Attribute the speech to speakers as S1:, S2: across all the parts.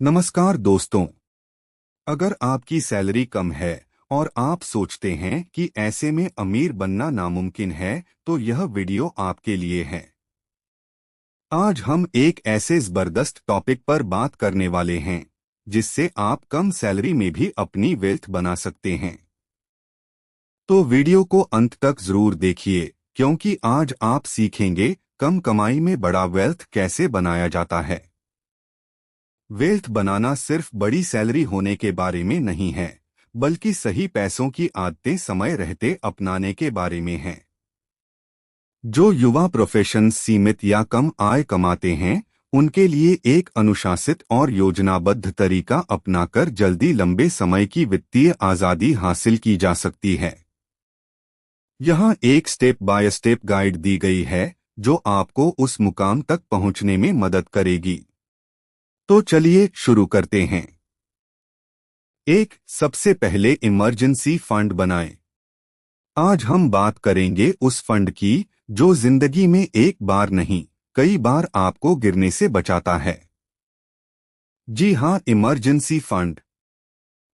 S1: नमस्कार दोस्तों। अगर आपकी सैलरी कम है और आप सोचते हैं कि ऐसे में अमीर बनना नामुमकिन है, तो यह वीडियो आपके लिए है। आज हम एक ऐसे जबरदस्त टॉपिक पर बात करने वाले हैं जिससे आप कम सैलरी में भी अपनी वेल्थ बना सकते हैं। तो वीडियो को अंत तक जरूर देखिए, क्योंकि आज आप सीखेंगे कम कमाई में बड़ा वेल्थ कैसे बनाया जाता है। वेल्थ बनाना सिर्फ बड़ी सैलरी होने के बारे में नहीं है, बल्कि सही पैसों की आदतें समय रहते अपनाने के बारे में है। जो युवा प्रोफेशन सीमित या कम आय कमाते हैं, उनके लिए एक अनुशासित और योजनाबद्ध तरीका अपनाकर जल्दी लंबे समय की वित्तीय आज़ादी हासिल की जा सकती है। यहाँ एक स्टेप बाय स्टेप गाइड दी गई है जो आपको उस मुकाम तक पहुँचने में मदद करेगी। तो चलिए शुरू करते हैं। सबसे पहले इमरजेंसी फंड बनाएं। आज हम बात करेंगे उस फंड की जो जिंदगी में एक बार नहीं, कई बार आपको गिरने से बचाता है। जी हाँ, इमरजेंसी फंड।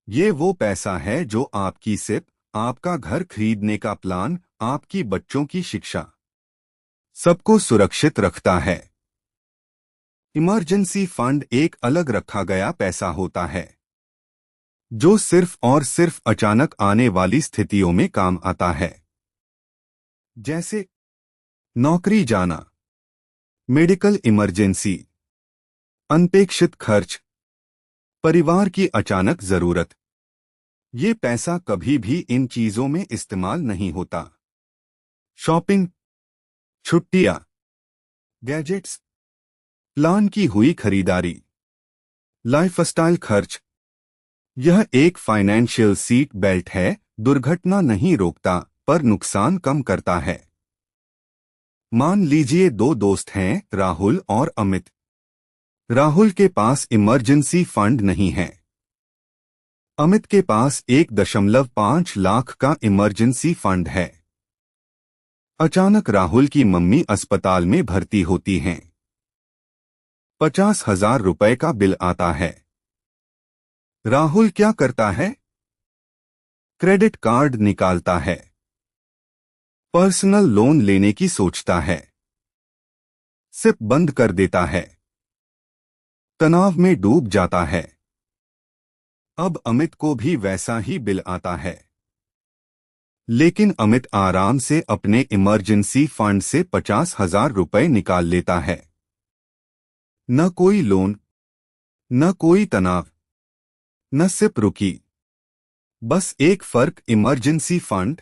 S1: ये वो पैसा है जो आपकी सिप, आपका घर खरीदने का प्लान, आपकी बच्चों की शिक्षा, सबको सुरक्षित रखता है। इमरजेंसी फंड एक अलग रखा गया पैसा होता है जो सिर्फ और सिर्फ अचानक आने वाली स्थितियों में काम आता है, जैसे नौकरी जाना, मेडिकल इमरजेंसी, अनपेक्षित खर्च, परिवार की अचानक जरूरत। ये पैसा कभी भी इन चीजों में इस्तेमाल नहीं होता। शॉपिंग, छुट्टियां, गैजेट्स, प्लान की हुई खरीदारी, लाइफस्टाइल खर्च। यह एक फाइनेंशियल सीट बेल्ट है, दुर्घटना नहीं रोकता पर नुकसान कम करता है। मान लीजिए दो दोस्त हैं, राहुल और अमित। राहुल के पास इमरजेंसी फंड नहीं है। अमित के पास 1.5 लाख का इमरजेंसी फंड है। अचानक राहुल की मम्मी अस्पताल में भर्ती होती हैं। 50,000 रुपए का बिल आता है। राहुल क्या करता है? क्रेडिट कार्ड निकालता है। पर्सनल लोन लेने की सोचता है। सिप बंद कर देता है। तनाव में डूब जाता है। अब अमित को भी वैसा ही बिल आता है, लेकिन अमित आराम से अपने इमरजेंसी फंड से 50,000 रुपए निकाल लेता है। न कोई लोन, न कोई तनाव, न सिप रुकी। बस एक फर्क, इमरजेंसी फंड।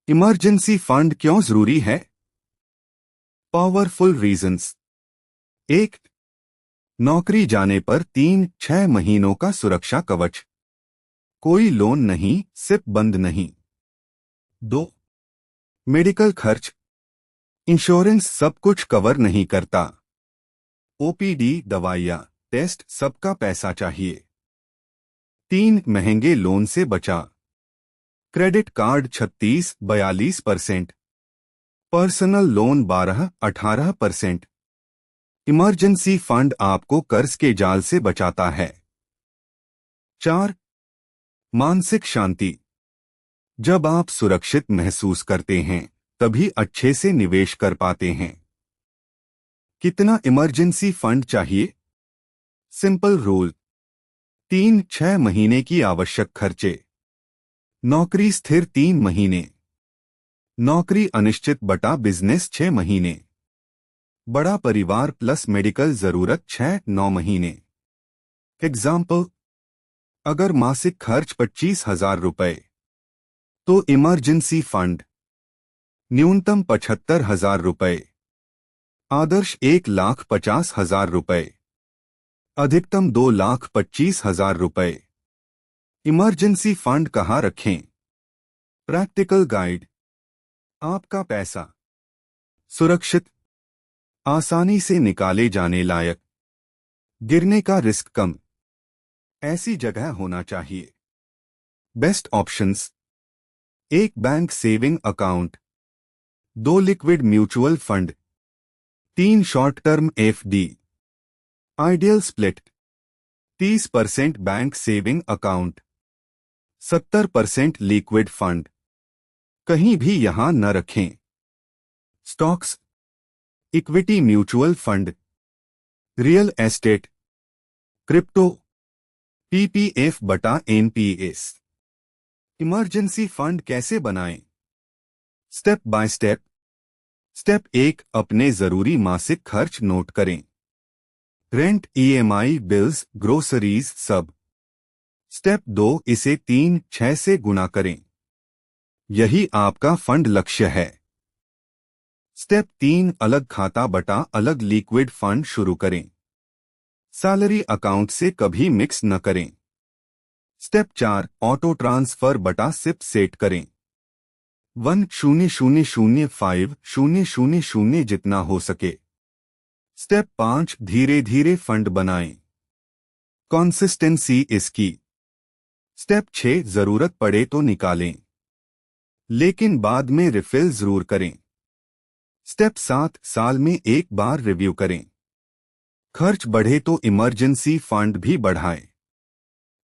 S1: इमरजेंसी फंड क्यों जरूरी है? Powerful reasons. एक, नौकरी जाने पर 3-6 महीनों का सुरक्षा कवच। कोई लोन नहीं, सिप बंद नहीं। 2, मेडिकल खर्च। इंश्योरेंस सब कुछ कवर नहीं करता। ओपीडी, दवाइयाँ, टेस्ट, सबका पैसा चाहिए। 3, महंगे लोन से बचा। Credit card 36-42%, personal loan 12-18%। Emergency fund आपको कर्ज के जाल से बचाता है। 4, मानसिक शांति। जब आप सुरक्षित महसूस करते हैं, तभी अच्छे से निवेश कर पाते हैं। कितना इमरजेंसी फंड चाहिए? सिंपल रूल, 3-6 महीने की आवश्यक खर्चे। नौकरी स्थिर 3 महीने। नौकरी अनिश्चित बटा बिजनेस 6 महीने। बड़ा परिवार प्लस मेडिकल जरूरत 6-9 महीने। एग्जाम्पल, अगर मासिक खर्च 25,000 रुपए, तो इमरजेंसी फंड न्यूनतम 75,000 रुपए, आदर्श 1,50,000 रुपए, अधिकतम 2,25,000 रुपए। इमरजेंसी फंड कहाँ रखें? Practical guide. आपका पैसा सुरक्षित, आसानी से निकाले जाने लायक, गिरने का रिस्क कम, ऐसी जगह होना चाहिए। Best options: 1 bank saving account, 2 liquid mutual fund, 3 short term FD. Ideal split: 30% bank saving account, 70% liquid fund. कहीं भी यहां न रखें। Stocks, equity mutual fund, real estate, crypto, PPF बटा एनपीएस। इमरजेंसी फंड कैसे बनाएं? Step by step. स्टेप 1, अपने जरूरी मासिक खर्च नोट करें। रेंट, ईएमआई, बिल्स, ग्रोसरीज, सब। स्टेप 2, इसे 3/6 से गुणा करें। यही आपका फंड लक्ष्य है। स्टेप 3, अलग खाता बटा अलग लिक्विड फंड शुरू करें। सैलरी अकाउंट से कभी मिक्स न करें। स्टेप 4, ऑटो ट्रांसफर बटा सिप सेट करें। 1,0,0,5,0,0,0 जितना हो सके। स्टेप 5, धीरे धीरे फंड बनाएं। कंसिस्टेंसी इसकी। स्टेप 6, जरूरत पड़े तो निकालें, लेकिन बाद में रिफिल जरूर करें। स्टेप 7, साल में एक बार रिव्यू करें। खर्च बढ़े तो इमरजेंसी फंड भी बढ़ाएं।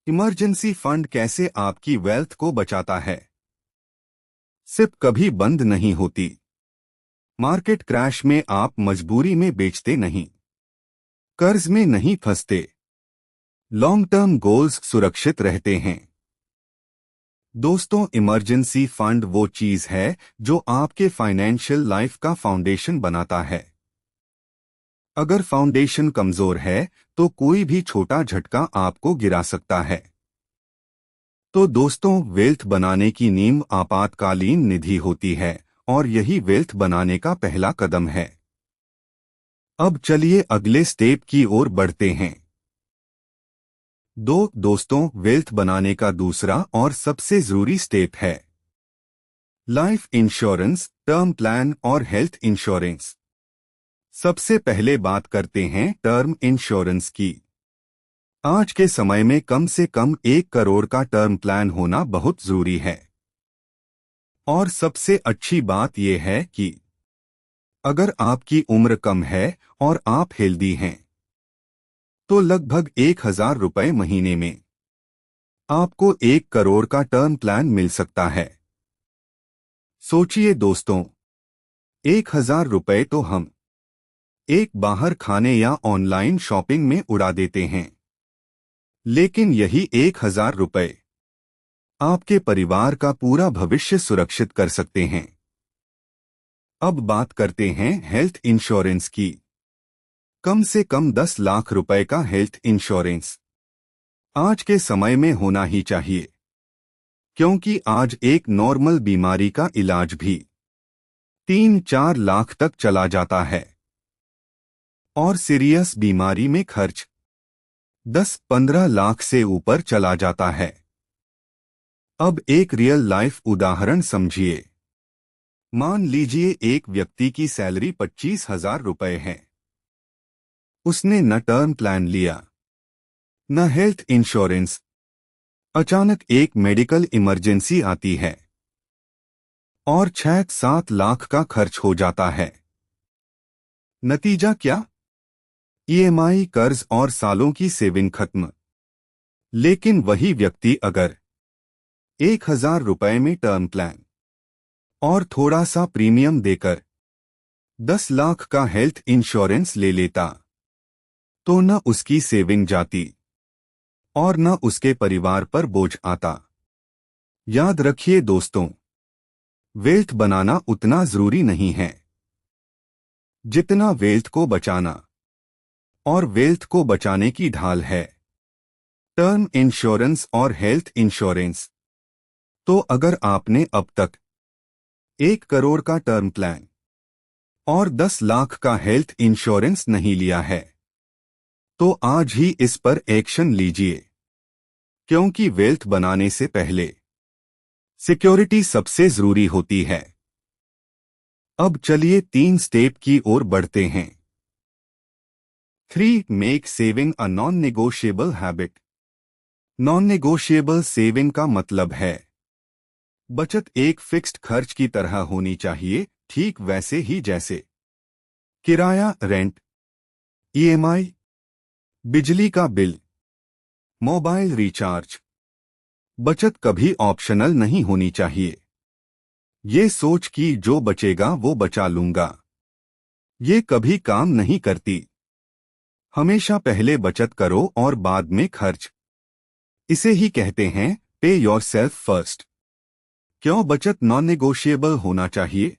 S1: इमरजेंसी फंड कैसे आपकी वेल्थ को बचाता है? सिप कभी बंद नहीं होती। मार्केट क्रैश में आप मजबूरी में बेचते नहीं, कर्ज में नहीं फंसते, लॉन्ग टर्म गोल्स सुरक्षित रहते हैं। दोस्तों, इमरजेंसी फंड वो चीज है जो आपके फाइनेंशियल लाइफ का फाउंडेशन बनाता है। अगर फाउंडेशन कमजोर है तो कोई भी छोटा झटका आपको गिरा सकता है। तो दोस्तों, वेल्थ बनाने की नींव आपातकालीन निधि होती है और यही वेल्थ बनाने का पहला कदम है। अब चलिए अगले स्टेप की ओर बढ़ते हैं। दोस्तों, वेल्थ बनाने का दूसरा और सबसे जरूरी स्टेप है लाइफ इंश्योरेंस, टर्म प्लान और हेल्थ इंश्योरेंस। सबसे पहले बात करते हैं टर्म इंश्योरेंस की। आज के समय में कम से कम 1 करोड़ का टर्म प्लान होना बहुत जरूरी है। और सबसे अच्छी बात यह है कि अगर आपकी उम्र कम है और आप हेल्दी हैं, तो लगभग 1,000 रुपए महीने में आपको 1 करोड़ का टर्म प्लान मिल सकता है। सोचिए दोस्तों, 1,000 रुपए तो हम एक बाहर खाने या ऑनलाइन शॉपिंग में उड़ा देते हैं, लेकिन यही 1,000 रुपए आपके परिवार का पूरा भविष्य सुरक्षित कर सकते हैं। अब बात करते हैं हेल्थ इंश्योरेंस की। कम से कम 10 लाख रुपए का हेल्थ इंश्योरेंस आज के समय में होना ही चाहिए, क्योंकि आज एक नॉर्मल बीमारी का इलाज भी 3-4 लाख तक चला जाता है और सीरियस बीमारी में खर्च 10-15 लाख से ऊपर चला जाता है। अब एक रियल लाइफ उदाहरण समझिए। मान लीजिए एक व्यक्ति की सैलरी 25,000 रुपए है। उसने न टर्म प्लान लिया, न हेल्थ इंश्योरेंस। अचानक एक मेडिकल इमरजेंसी आती है और 6-7 लाख का खर्च हो जाता है। नतीजा क्या? ईएमआई, कर्ज और सालों की सेविंग खत्म। लेकिन वही व्यक्ति अगर 1,000 रुपए में टर्म प्लान और थोड़ा सा प्रीमियम देकर 10 लाख का हेल्थ इंश्योरेंस ले लेता, तो न उसकी सेविंग जाती और न उसके परिवार पर बोझ आता। याद रखिए दोस्तों, वेल्थ बनाना उतना जरूरी नहीं है जितना वेल्थ को बचाना, और वेल्थ को बचाने की ढाल है टर्म इंश्योरेंस और हेल्थ इंश्योरेंस। तो अगर आपने अब तक 1 करोड़ का टर्म प्लान और 10 लाख का हेल्थ इंश्योरेंस नहीं लिया है, तो आज ही इस पर एक्शन लीजिए, क्योंकि वेल्थ बनाने से पहले सिक्योरिटी सबसे जरूरी होती है। अब चलिए 3 स्टेप की ओर बढ़ते हैं। 3. Make saving a non negotiable habit. Non negotiable saving का मतलब है बचत एक फिक्स्ड खर्च की तरह होनी चाहिए, ठीक वैसे ही जैसे किराया, रेंट, ईएमआई, बिजली का बिल, मोबाइल रिचार्ज। बचत कभी ऑप्शनल नहीं होनी चाहिए। ये सोच कि जो बचेगा वो बचा लूंगा, ये कभी काम नहीं करती। हमेशा पहले बचत करो और बाद में खर्च। इसे ही कहते हैं पे योरसेल्फ फर्स्ट। क्यों बचत नॉन नेगोशिएबल होना चाहिए?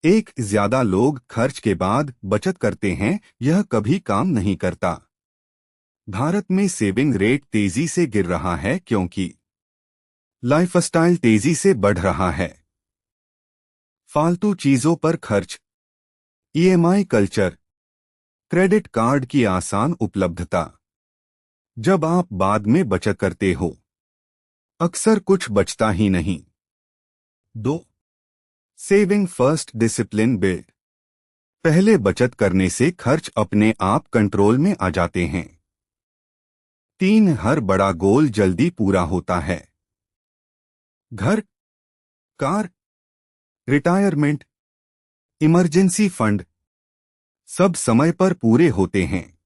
S1: एक, ज्यादा लोग खर्च के बाद बचत करते हैं, यह कभी काम नहीं करता। भारत में सेविंग रेट तेजी से गिर रहा है क्योंकि लाइफस्टाइल तेजी से बढ़ रहा है। फालतू चीजों पर खर्च, ईएमआई कल्चर, क्रेडिट कार्ड की आसान उपलब्धता। जब आप बाद में बचत करते हो, अक्सर कुछ बचता ही नहीं। 2. Saving first discipline build. पहले बचत करने से खर्च अपने आप कंट्रोल में आ जाते हैं। 3. हर बड़ा गोल जल्दी पूरा होता है। घर, कार, रिटायरमेंट, इमरजेंसी फंड, सब समय पर पूरे होते हैं।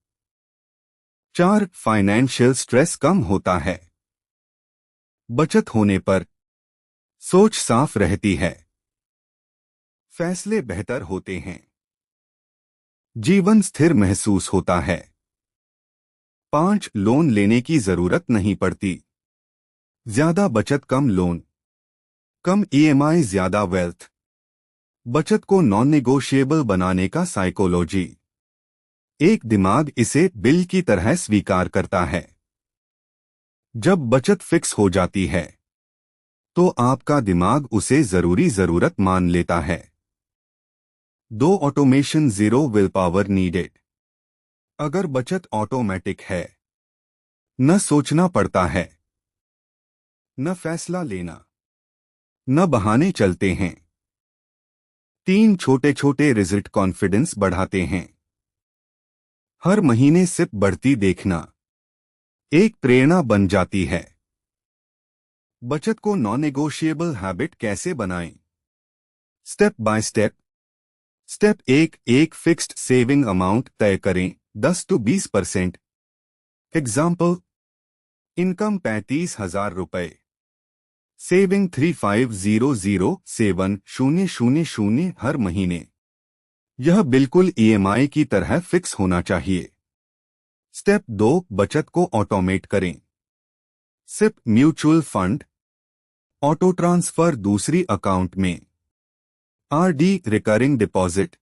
S1: 4. फाइनेंशियल स्ट्रेस कम होता है। बचत होने पर सोच साफ रहती है, फैसले बेहतर होते हैं, जीवन स्थिर महसूस होता है। 5. लोन लेने की जरूरत नहीं पड़ती। ज्यादा बचत कम लोन, कम ईएमआई ज्यादा वेल्थ। बचत को नॉन नेगोशिएबल बनाने का साइकोलॉजी। एक दिमाग इसे बिल की तरह स्वीकार करता है। जब बचत फिक्स हो जाती है तो आपका दिमाग उसे जरूरत मान लेता है। 2. Automation zero will power needed. अगर बचत ऑटोमेटिक है, न सोचना पड़ता है, न फैसला लेना, न बहाने चलते हैं। 3. छोटे छोटे रिजल्ट कॉन्फिडेंस बढ़ाते हैं। हर महीने सिप बढ़ती देखना एक प्रेरणा बन जाती है। बचत को नॉन नेगोशिएबल हैबिट कैसे बनाएं? Step by step. स्टेप 1, एक फिक्स्ड सेविंग अमाउंट तय करें, 10 to 20%। एग्जाम्पल, इनकम 35,000 रुपए, सेविंग 35,007,000 हर महीने। यह बिल्कुल ईएमआई की तरह फिक्स होना चाहिए। स्टेप 2, बचत को ऑटोमेट करें। SIP mutual fund, auto transfer दूसरी अकाउंट में, आरडी रिकरिंग डिपॉजिट।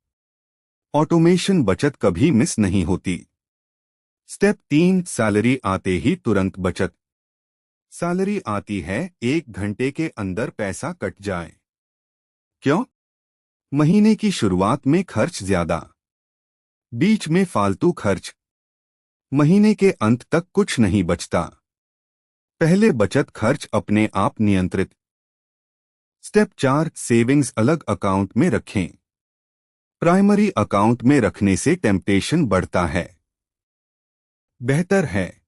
S1: ऑटोमेशन बचत कभी मिस नहीं होती। स्टेप 3, सैलरी आते ही तुरंत बचत। सैलरी आती है, 1 घंटे के अंदर पैसा कट जाए। क्यों? महीने की शुरुआत में खर्च ज्यादा, बीच में फालतू खर्च, महीने के अंत तक कुछ नहीं बचता। पहले बचत खर्च अपने आप नियंत्रित। स्टेप 4, सेविंग्स अलग अकाउंट में रखें। प्राइमरी अकाउंट में रखने से टेम्पटेशन बढ़ता है। बेहतर है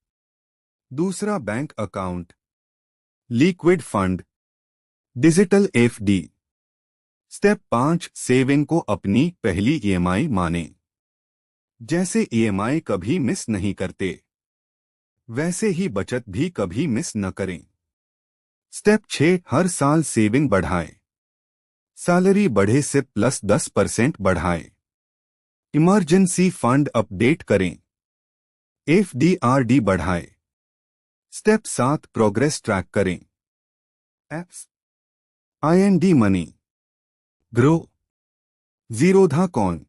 S1: दूसरा bank account, liquid fund, digital FD. Step 5, saving को अपनी पहली ईएमआई माने। जैसे ईएमआई कभी मिस नहीं करते, वैसे ही बचत भी कभी मिस न करें। स्टेप 6, हर साल सेविंग बढ़ाएं। सैलरी बढ़े से प्लस 10% बढ़ाएं। इमरजेंसी फंड अपडेट करें। एफडीआरडी बढ़ाएं। स्टेप 7, प्रोग्रेस ट्रैक करें। Apps, IND money, Groww, Zerodha coin,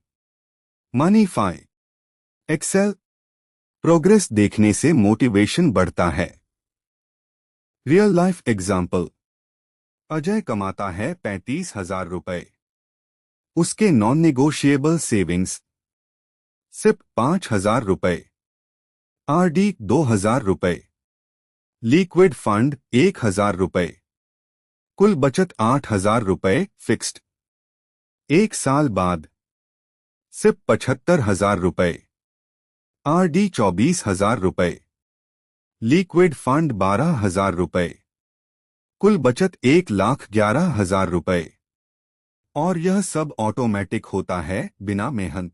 S1: Moneyfy, Excel. Progress देखने से मोटिवेशन बढ़ता है। रियल लाइफ एग्जाम्पल, अजय कमाता है 35,000 रुपए। उसके नॉन नेगोशिएबल सेविंग्स, सिप 5,000 रुपए, आरडी 2,000 रुपए, लिक्विड फंड 1,000 रुपए, कुल बचत 8,000 रुपए फिक्स्ड। 1 साल बाद सिप 75,000 रुपए, आरडी 24,000 रुपए, लिक्विड फंड 12,000 रुपए, कुल बचत 1,11,000 रुपए। और यह सब ऑटोमेटिक होता है, बिना मेहनत।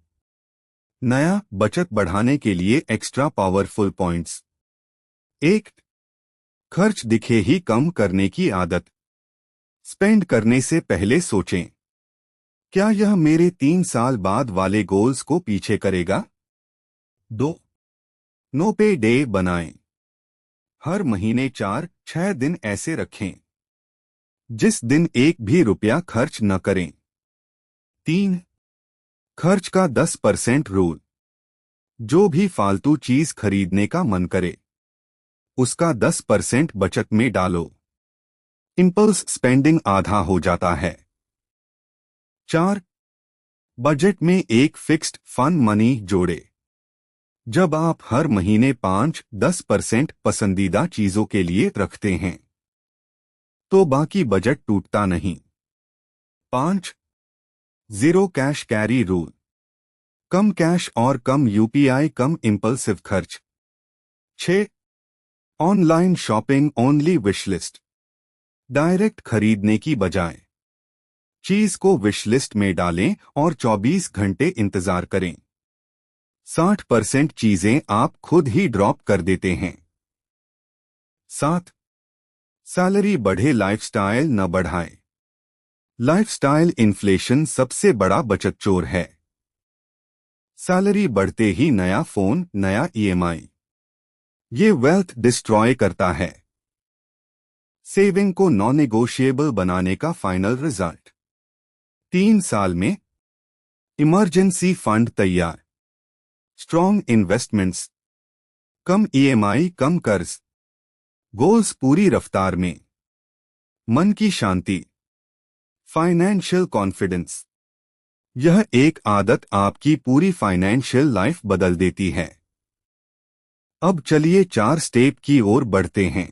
S1: नया, बचत बढ़ाने के लिए एक्स्ट्रा पावरफुल पॉइंट्स। एक, खर्च दिखे ही कम करने की आदत। स्पेंड करने से पहले सोचें, क्या यह मेरे 3 साल बाद वाले गोल्स को पीछे करेगा? 2, नो पे डे बनाएं। हर महीने 4-6 दिन ऐसे रखें जिस दिन एक भी रुपया खर्च न करें। 3, खर्च का 10% रूल। जो भी फालतू चीज खरीदने का मन करे उसका 10% बचत में डालो। इंपल्स स्पेंडिंग आधा हो जाता है। 4, बजट में एक फिक्स्ड फन मनी जोड़े। जब आप हर महीने 5-10% पसंदीदा चीजों के लिए रखते हैं तो बाकी बजट टूटता नहीं। 5, जीरो कैश कैरी रूल। कम कैश और कम यूपीआई, कम इंपल्सिव खर्च। 6, online shopping only wish list. Direct खरीदने की बजाय चीज को विश लिस्ट में डालें और 24 घंटे इंतजार करें। 60% चीजें आप खुद ही ड्रॉप कर देते हैं। 7, सैलरी बढ़े लाइफस्टाइल न बढ़ाएं। लाइफस्टाइल इन्फ्लेशन सबसे बड़ा बचत चोर है। सैलरी बढ़ते ही नया फोन, नया ईएमआई, ये वेल्थ डिस्ट्रॉय करता है। सेविंग को नॉन नेगोशिएबल बनाने का फाइनल रिजल्ट। 3 साल में इमरजेंसी फंड तैयार, स्ट्रॉन्ग इन्वेस्टमेंट्स, कम ईएमआई, कम कर्ज, गोल्स पूरी रफ्तार में, मन की शांति, फाइनेंशियल कॉन्फिडेंस। यह एक आदत आपकी पूरी फाइनेंशियल लाइफ बदल देती है। अब चलिए 4 स्टेप की ओर बढ़ते हैं।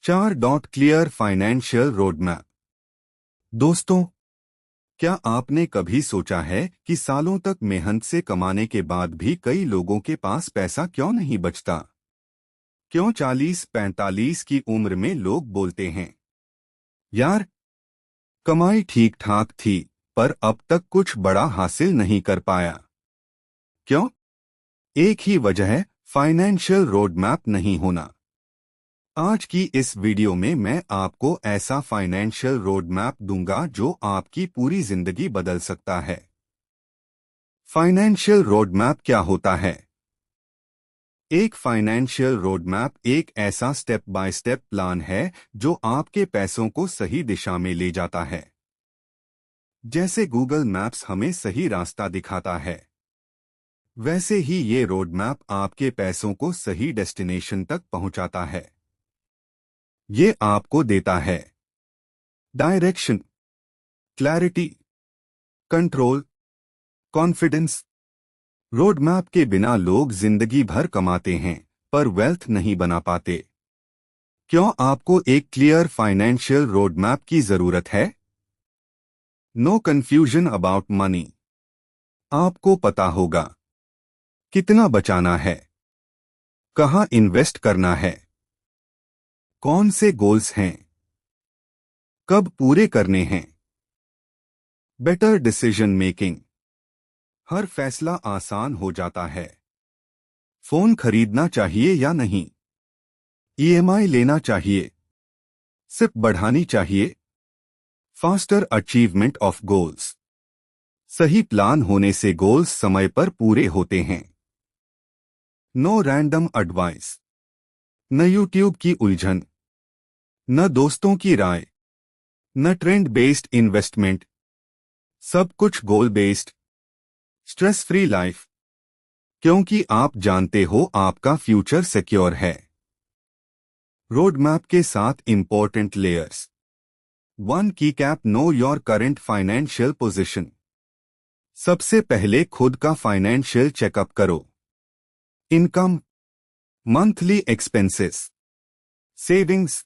S1: 4 क्लियर फाइनेंशियल रोडमैप। दोस्तों, क्या आपने कभी सोचा है कि सालों तक मेहनत से कमाने के बाद भी कई लोगों के पास पैसा क्यों नहीं बचता? क्यों 40-45 की उम्र में लोग बोलते हैं, यार कमाई ठीक ठाक थी पर अब तक कुछ बड़ा हासिल नहीं कर पाया? क्यों? एक ही वजह है, फाइनेंशियल रोडमैप नहीं होना। आज की इस वीडियो में मैं आपको ऐसा फाइनेंशियल रोडमैप दूंगा जो आपकी पूरी जिंदगी बदल सकता है। फाइनेंशियल रोडमैप क्या होता है? एक फाइनेंशियल रोडमैप एक ऐसा स्टेप बाय स्टेप प्लान है जो आपके पैसों को सही दिशा में ले जाता है। जैसे गूगल मैप्स हमें सही रास्ता दिखाता है, वैसे ही ये रोडमैप आपके पैसों को सही डेस्टिनेशन तक पहुंचाता है। ये आपको देता है direction, clarity, control, confidence. Roadmap के बिना लोग जिंदगी भर कमाते हैं पर वेल्थ नहीं बना पाते। क्यों आपको एक क्लियर फाइनेंशियल रोडमैप की जरूरत है? No confusion about money. आपको पता होगा कितना बचाना है, कहां इन्वेस्ट करना है, कौन से गोल्स हैं, कब पूरे करने हैं। Better decision making. हर फैसला आसान हो जाता है। फोन खरीदना चाहिए या नहीं, ईएमआई लेना चाहिए, सिप बढ़ानी चाहिए, फास्टर अचीवमेंट ऑफ गोल्स। सही प्लान होने से गोल्स समय पर पूरे होते हैं। No random advice. न यूट्यूब की उलझन, न दोस्तों की राय, न ट्रेंड बेस्ड इन्वेस्टमेंट। सब कुछ गोल बेस्ड, स्ट्रेस फ्री लाइफ, क्योंकि आप जानते हो आपका फ्यूचर सिक्योर है। रोड मैप के 7 इंपॉर्टेंट लेयर्स। 1 की cap, know your current financial position. सबसे पहले खुद का फाइनेंशियल चेकअप करो। Income, monthly expenses, savings,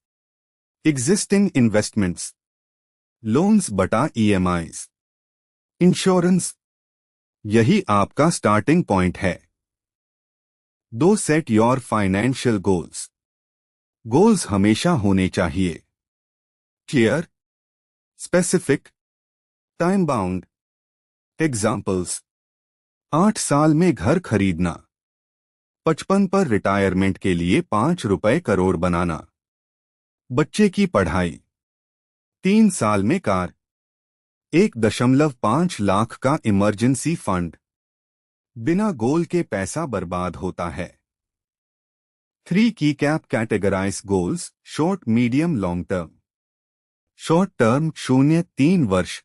S1: existing investments, loans बटा ईएमआईज, इंश्योरेंस। यही आपका स्टार्टिंग पॉइंट है। 2 set your financial goals. Goals हमेशा होने चाहिए clear, specific, time bound. Examples, 8 साल में घर खरीदना, 55 पर रिटायरमेंट के लिए 5 रुपए करोड़ बनाना। बच्चे की पढ़ाई। 3 साल में कार। 1.5 लाख का इमरजेंसी फंड। बिना गोल के पैसा बर्बाद होता है। 3 की cap categorise goals: short, medium, long term. Short term 0-3 वर्ष।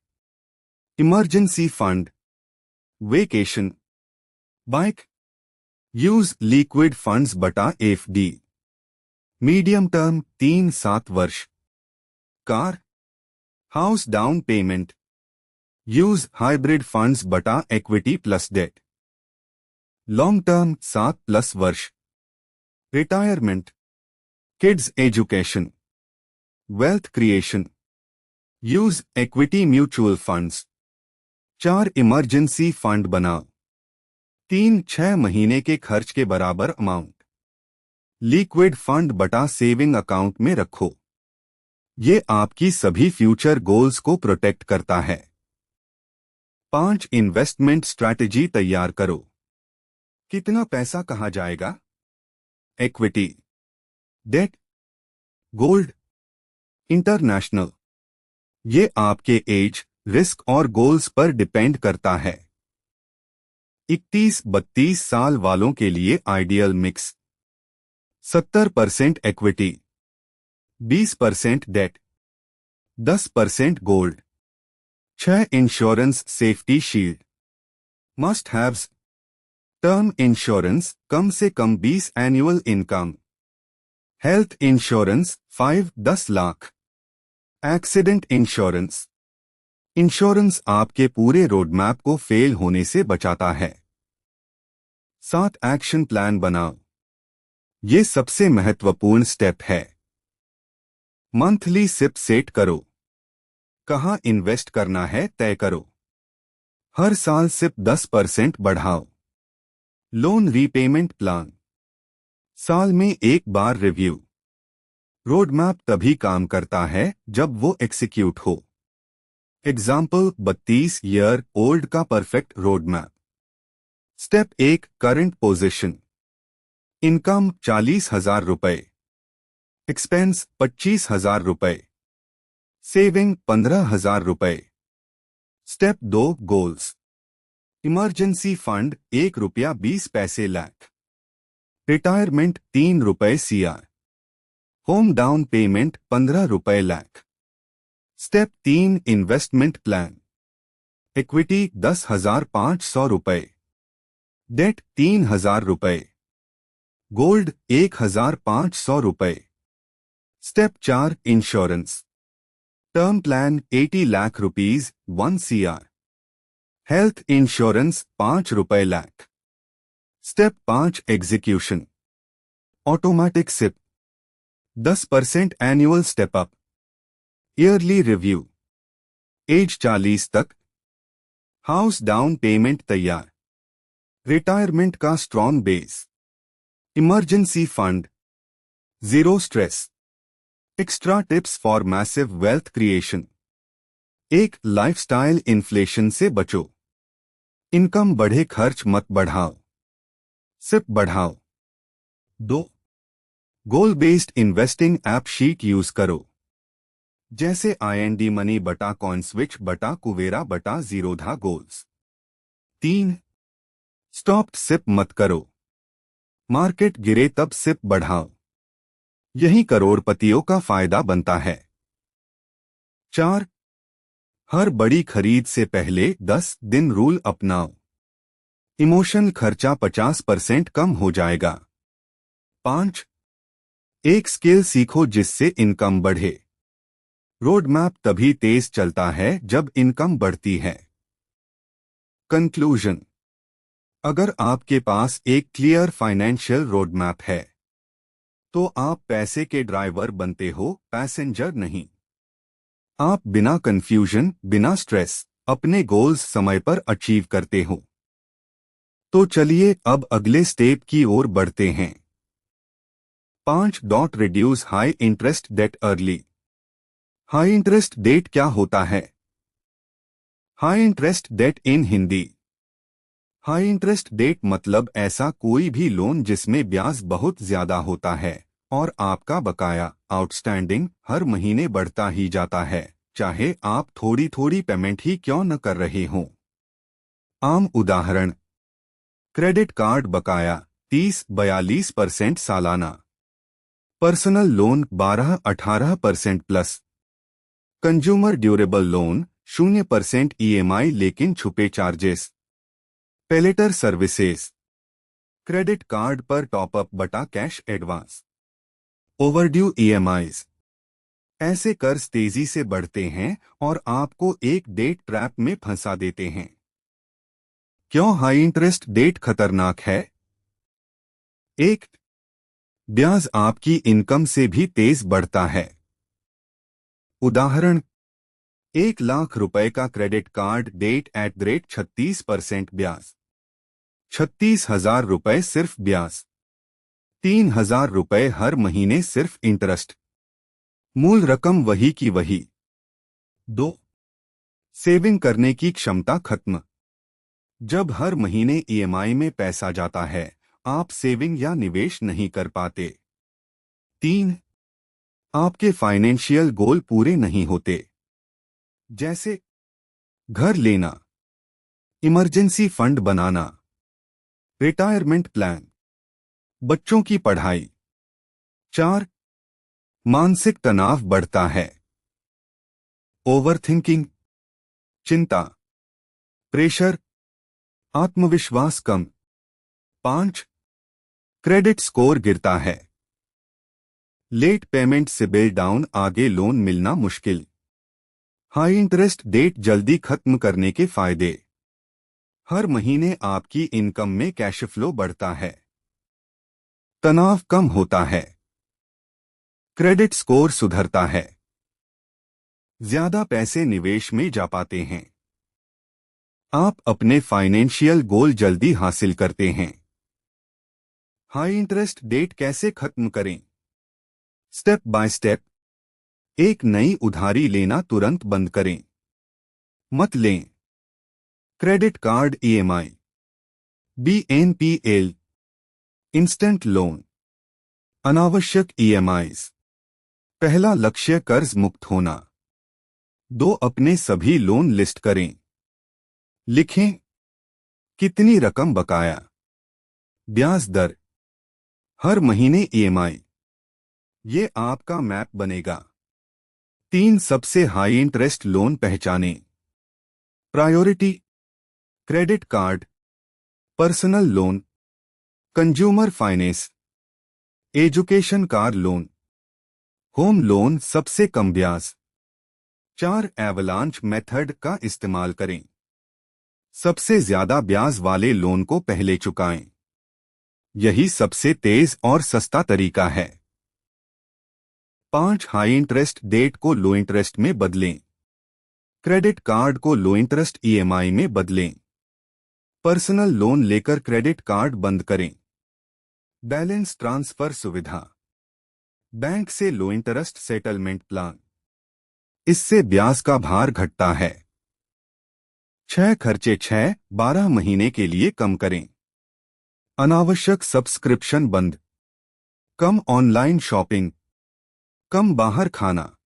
S1: Emergency fund. Vacation, bike, use liquid funds बटा एफडी। मीडियम टर्म 3-7 वर्ष। Car, house down payment, use hybrid funds बटा equity plus debt. Long term 7+ वर्ष। Retirement, kids education, wealth creation, use equity mutual funds. 4 emergency fund बनाओ। 3-6 महीने के खर्च के बराबर अमाउंट लिक्विड फंड बटा सेविंग अकाउंट में रखो। ये आपकी सभी फ्यूचर गोल्स को प्रोटेक्ट करता है। 5 इन्वेस्टमेंट स्ट्रैटेजी तैयार करो। कितना पैसा कहाँ जाएगा? Equity, debt, gold, international. ये आपके एज, रिस्क और गोल्स पर डिपेंड करता है। 31-32 साल वालों के लिए ideal mix: 70% equity, 20% debt, 10% gold. 6 insurance safety shield. Must haves: term insurance कम से कम 20 annual income. Health insurance 5-10 lakh. Accident insurance. Insurance आपके पूरे रोडमैप को फेल होने से बचाता है। 7 एक्शन प्लान बनाओ। ये सबसे महत्वपूर्ण स्टेप है। मंथली सिप सेट करो। कहाँ इन्वेस्ट करना है तय करो। हर साल सिप 10% बढ़ाओ। लोन रीपेमेंट प्लान: साल में एक बार रिव्यू। रोडमैप तभी काम करता है जब वो एग्जीक्यूट हो। एग्जाम्पल: 32 ईयर ओल्ड का perfect roadmap. Step 1, current position. Income 40,000 रुपए। एक्सपेंस 25,000 रुपए। सेविंग 15,000 रुपए। Step 2, goals. इमरजेंसी फंड 1 रुपया 20 पैसे लाख। रिटायरमेंट 3 रुपए सीआर। होम डाउन पेमेंट 15 रुपए lakh. Step 3, investment plan. Equity 10,500 रुपए। डेट 3,000 रुपए। गोल्ड 1,500 रुपए। Step 4, insurance. Term plan 80 lakh rupees 1 CR. Health insurance 5 रुपए lakh. Step 5, execution. Automatic SIP 10% annual step up. Yearly review. Age 40 तक। House down payment तैयार। Retirement का strong base. Emergency fund, zero stress. Extra tips for massive wealth creation. 1, lifestyle inflation से बचो। Income बढ़े, खर्च मत बढ़ाओ। सिप बढ़ाओ। 2, गोल based investing app sheet use करो, जैसे IND मनी बटा कॉइनस्विच बटा कुवेरा बटा जीरोधा गोल्स। 3, स्टॉप सिप मत करो। मार्केट गिरे तब सिप बढ़ाओ। यही करोड़पतियों का फायदा बनता है। 4, हर बड़ी खरीद से पहले 10 दिन रूल अपनाओ। इमोशन खर्चा 50% कम हो जाएगा। 5, एक स्किल सीखो जिससे इनकम बढ़े। रोडमैप तभी तेज चलता है जब इनकम बढ़ती है। कंक्लूजन: अगर आपके पास एक क्लियर फाइनेंशियल रोडमैप है तो आप पैसे के ड्राइवर बनते हो, पैसेंजर नहीं। आप बिना कंफ्यूजन, बिना स्ट्रेस अपने गोल्स समय पर अचीव करते हो। तो चलिए अब अगले स्टेप की ओर बढ़ते हैं। 5. Reduce high interest debt early. High interest debt क्या होता है? High interest debt in Hindi high interest debt मतलब ऐसा कोई भी लोन जिसमें ब्याज बहुत ज्यादा होता है और आपका बकाया आउटस्टैंडिंग हर महीने बढ़ता ही जाता है, चाहे आप थोड़ी थोड़ी पेमेंट ही क्यों न कर रहे हों। आम उदाहरण, क्रेडिट कार्ड बकाया 30-42% सालाना, personal loan 12-18% plus, consumer durable loan 0% EMI लेकिन छुपे charges, pay later services, credit card पर टॉपअप बटा कैश एडवांस, ओवरड्यू ईएमआईज। ऐसे कर्ज तेजी से बढ़ते हैं और आपको एक डेट ट्रैप में फंसा देते हैं। क्यों हाई इंटरेस्ट डेट खतरनाक है? एक, ब्याज आपकी इनकम से भी तेज बढ़ता है। उदाहरण, 1 लाख रुपए का क्रेडिट कार्ड डेट @ 36% ब्याज, 36,000 रुपए सिर्फ ब्याज, 3,000 रुपए हर महीने सिर्फ इंटरेस्ट, मूल रकम वही की वही। 2, सेविंग करने की क्षमता खत्म। जब हर महीने ईएमआई में पैसा जाता है, आप सेविंग या निवेश नहीं कर पाते। 3, आपके फाइनेंशियल गोल पूरे नहीं होते, जैसे घर लेना, इमरजेंसी फंड बनाना, रिटायरमेंट प्लान, बच्चों की पढ़ाई। 4, मानसिक तनाव बढ़ता है। ओवरथिंकिंग, चिंता, प्रेशर, आत्मविश्वास कम। 5, क्रेडिट स्कोर गिरता है। लेट पेमेंट सिबिल डाउन, आगे लोन मिलना मुश्किल। हाई इंटरेस्ट डेट जल्दी खत्म करने के फायदे। हर महीने आपकी इनकम में कैश फ्लो बढ़ता है, तनाव कम होता है, क्रेडिट स्कोर सुधरता है, ज्यादा पैसे निवेश में जा पाते हैं, आप अपने फाइनेंशियल गोल जल्दी हासिल करते हैं। हाई इंटरेस्ट डेट कैसे खत्म करें? Step by step. एक, नई उधारी लेना तुरंत बंद करें, मत लें। Credit card EMI, BNPL, instant loan, अनावश्यक ईएमआईज। पहला लक्ष्य कर्ज मुक्त होना। 2, अपने सभी लोन लिस्ट करें, लिखें कितनी रकम बकाया, ब्याज दर, हर महीने ईएमआई। ये आपका मैप बनेगा। 3, सबसे हाई इंटरेस्ट लोन पहचानें। Priority, credit card, personal loan, consumer finance, education car loan, home loan सबसे कम ब्याज। 4, एवलांच मेथड का इस्तेमाल करें, सबसे ज्यादा ब्याज वाले लोन को पहले चुकाएं, यही सबसे तेज और सस्ता तरीका है। 5, हाई इंटरेस्ट डेट को लो इंटरेस्ट में बदलें, क्रेडिट कार्ड को लो इंटरेस्ट ईएमआई में बदलें, पर्सनल लोन लेकर क्रेडिट कार्ड बंद करें। बैलेंस ट्रांसफर सुविधा, बैंक से लो इंटरेस्ट सेटलमेंट प्लान, इससे ब्याज का भार घटता है। 6, खर्चे 6-12 महीने के लिए कम करें, अनावश्यक सब्सक्रिप्शन बंद, कम ऑनलाइन शॉपिंग, कम बाहर खाना,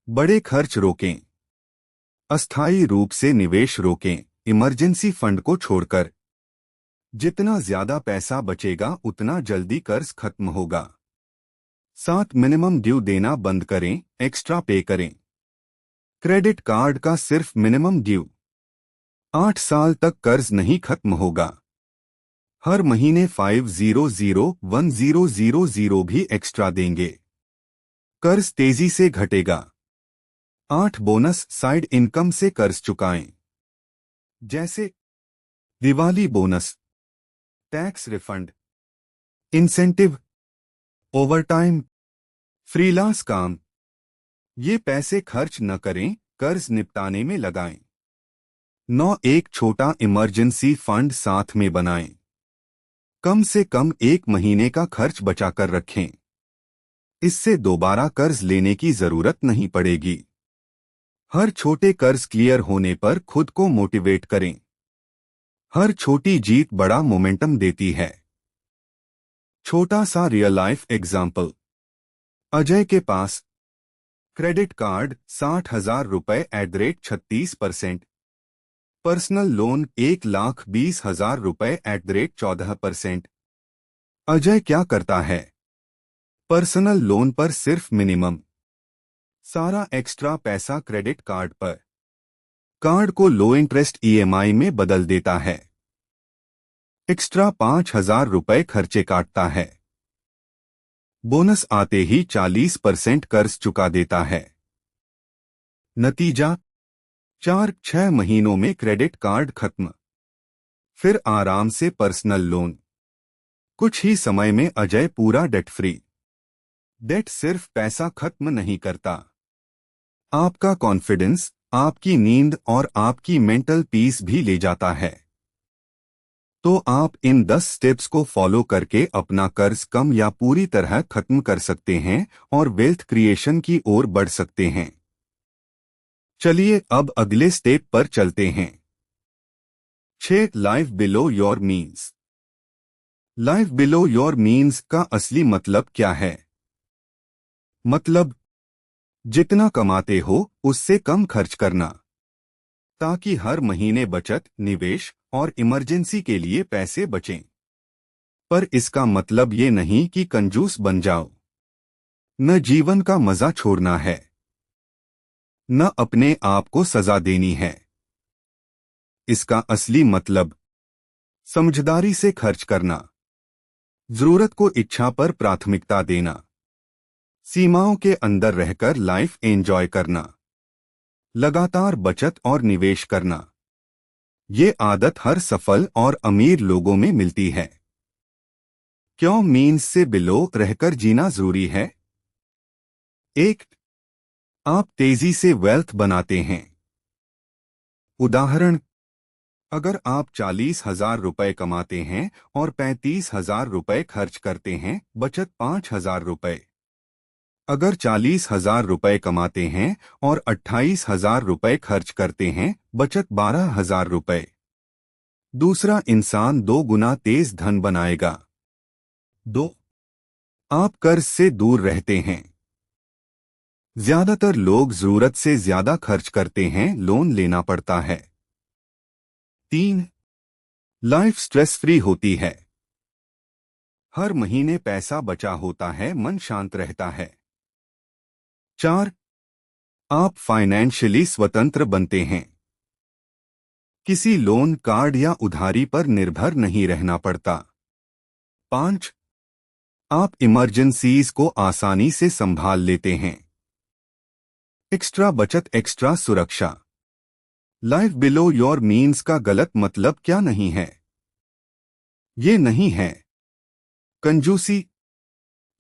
S1: बड़े खर्च रोकें, अस्थायी रूप से निवेश रोकें, इमरजेंसी फंड को छोड़कर। जितना ज्यादा पैसा बचेगा उतना जल्दी कर्ज खत्म होगा। 7, मिनिमम ड्यू देना बंद करें, एक्स्ट्रा पे करें। क्रेडिट कार्ड का सिर्फ मिनिमम ड्यू, 8 साल तक कर्ज नहीं खत्म होगा। हर महीने 500-1000 भी एक्स्ट्रा देंगे, कर्ज तेजी से घटेगा। 8, बोनस, साइड इनकम से कर्ज चुकाएं, जैसे Diwali bonus, tax refund, incentive, overtime, freelance काम। ये पैसे खर्च न करें, कर्ज निपटाने में लगाएं। 9, एक छोटा इमरजेंसी फंड साथ में बनाएं, कम से कम 1 महीने का खर्च बचाकर रखें, इससे दोबारा कर्ज लेने की जरूरत नहीं पड़ेगी। हर छोटे कर्ज क्लियर होने पर खुद को मोटिवेट करें। हर छोटी जीत बड़ा मोमेंटम देती है। छोटा सा रियल लाइफ एग्जाम्पल। अजय के पास क्रेडिट कार्ड 60,000 रुपए @36%, पर्सनल लोन 1,20,000 रुपए @14%। अजय क्या करता है? पर्सनल लोन पर सिर्फ मिनिमम, सारा एक्स्ट्रा पैसा क्रेडिट कार्ड पर। कार्ड को लो इंटरेस्ट ईएमआई में बदल देता है। एक्स्ट्रा 5,000 रुपए खर्चे काटता है। बोनस आते ही 40% कर्ज चुका देता है। नतीजा, 4-6 महीनों में क्रेडिट कार्ड खत्म, फिर आराम से पर्सनल लोन। कुछ ही समय में अजय पूरा डेट फ्री। डेट सिर्फ पैसा खत्म नहीं करता, आपका कॉन्फिडेंस, आपकी नींद और आपकी मेंटल पीस भी ले जाता है। तो आप इन 10 स्टेप्स को फॉलो करके अपना कर्ज कम या पूरी तरह खत्म कर सकते हैं और वेल्थ क्रिएशन की ओर बढ़ सकते हैं। चलिए अब अगले स्टेप पर चलते हैं। 6. Life below your means. Life below your means का असली मतलब क्या है? मतलब, जितना कमाते हो उससे कम खर्च करना, ताकि हर महीने बचत, निवेश और इमरजेंसी के लिए पैसे बचें। पर इसका मतलब ये नहीं कि कंजूस बन जाओ। न जीवन का मजा छोड़ना है, न अपने आप को सजा देनी है। इसका असली मतलब समझदारी से खर्च करना, जरूरत को इच्छा पर प्राथमिकता देना, सीमाओं के अंदर रहकर लाइफ एंजॉय करना, लगातार बचत और निवेश करना। ये आदत हर सफल और अमीर लोगों में मिलती है। क्यों मीन्स से बिलो रहकर जीना जरूरी है? 1. आप तेजी से वेल्थ बनाते हैं। उदाहरण, अगर आप 40,000 रुपए कमाते हैं और 35,000 रुपए खर्च करते हैं, बचत 5,000 रुपए। अगर 40,000 रुपए कमाते हैं और 28,000 रुपए खर्च करते हैं, बचत 12,000 रुपए। दूसरा इंसान 2 गुना तेज धन बनाएगा। 2. आप कर्ज से दूर रहते हैं। ज्यादातर लोग जरूरत से ज्यादा खर्च करते हैं, लोन लेना पड़ता है। 3. लाइफ स्ट्रेस फ्री होती है। हर महीने पैसा बचा होता है, मन शांत रहता है। 4. आप फाइनेंशियली स्वतंत्र बनते हैं। किसी लोन, कार्ड या उधारी पर निर्भर नहीं रहना पड़ता। 5. आप इमरजेंसीज को आसानी से संभाल लेते हैं। एक्स्ट्रा बचत, एक्स्ट्रा सुरक्षा। लाइफ बिलो योर मीन्स का गलत मतलब क्या नहीं है? ये नहीं है कंजूसी,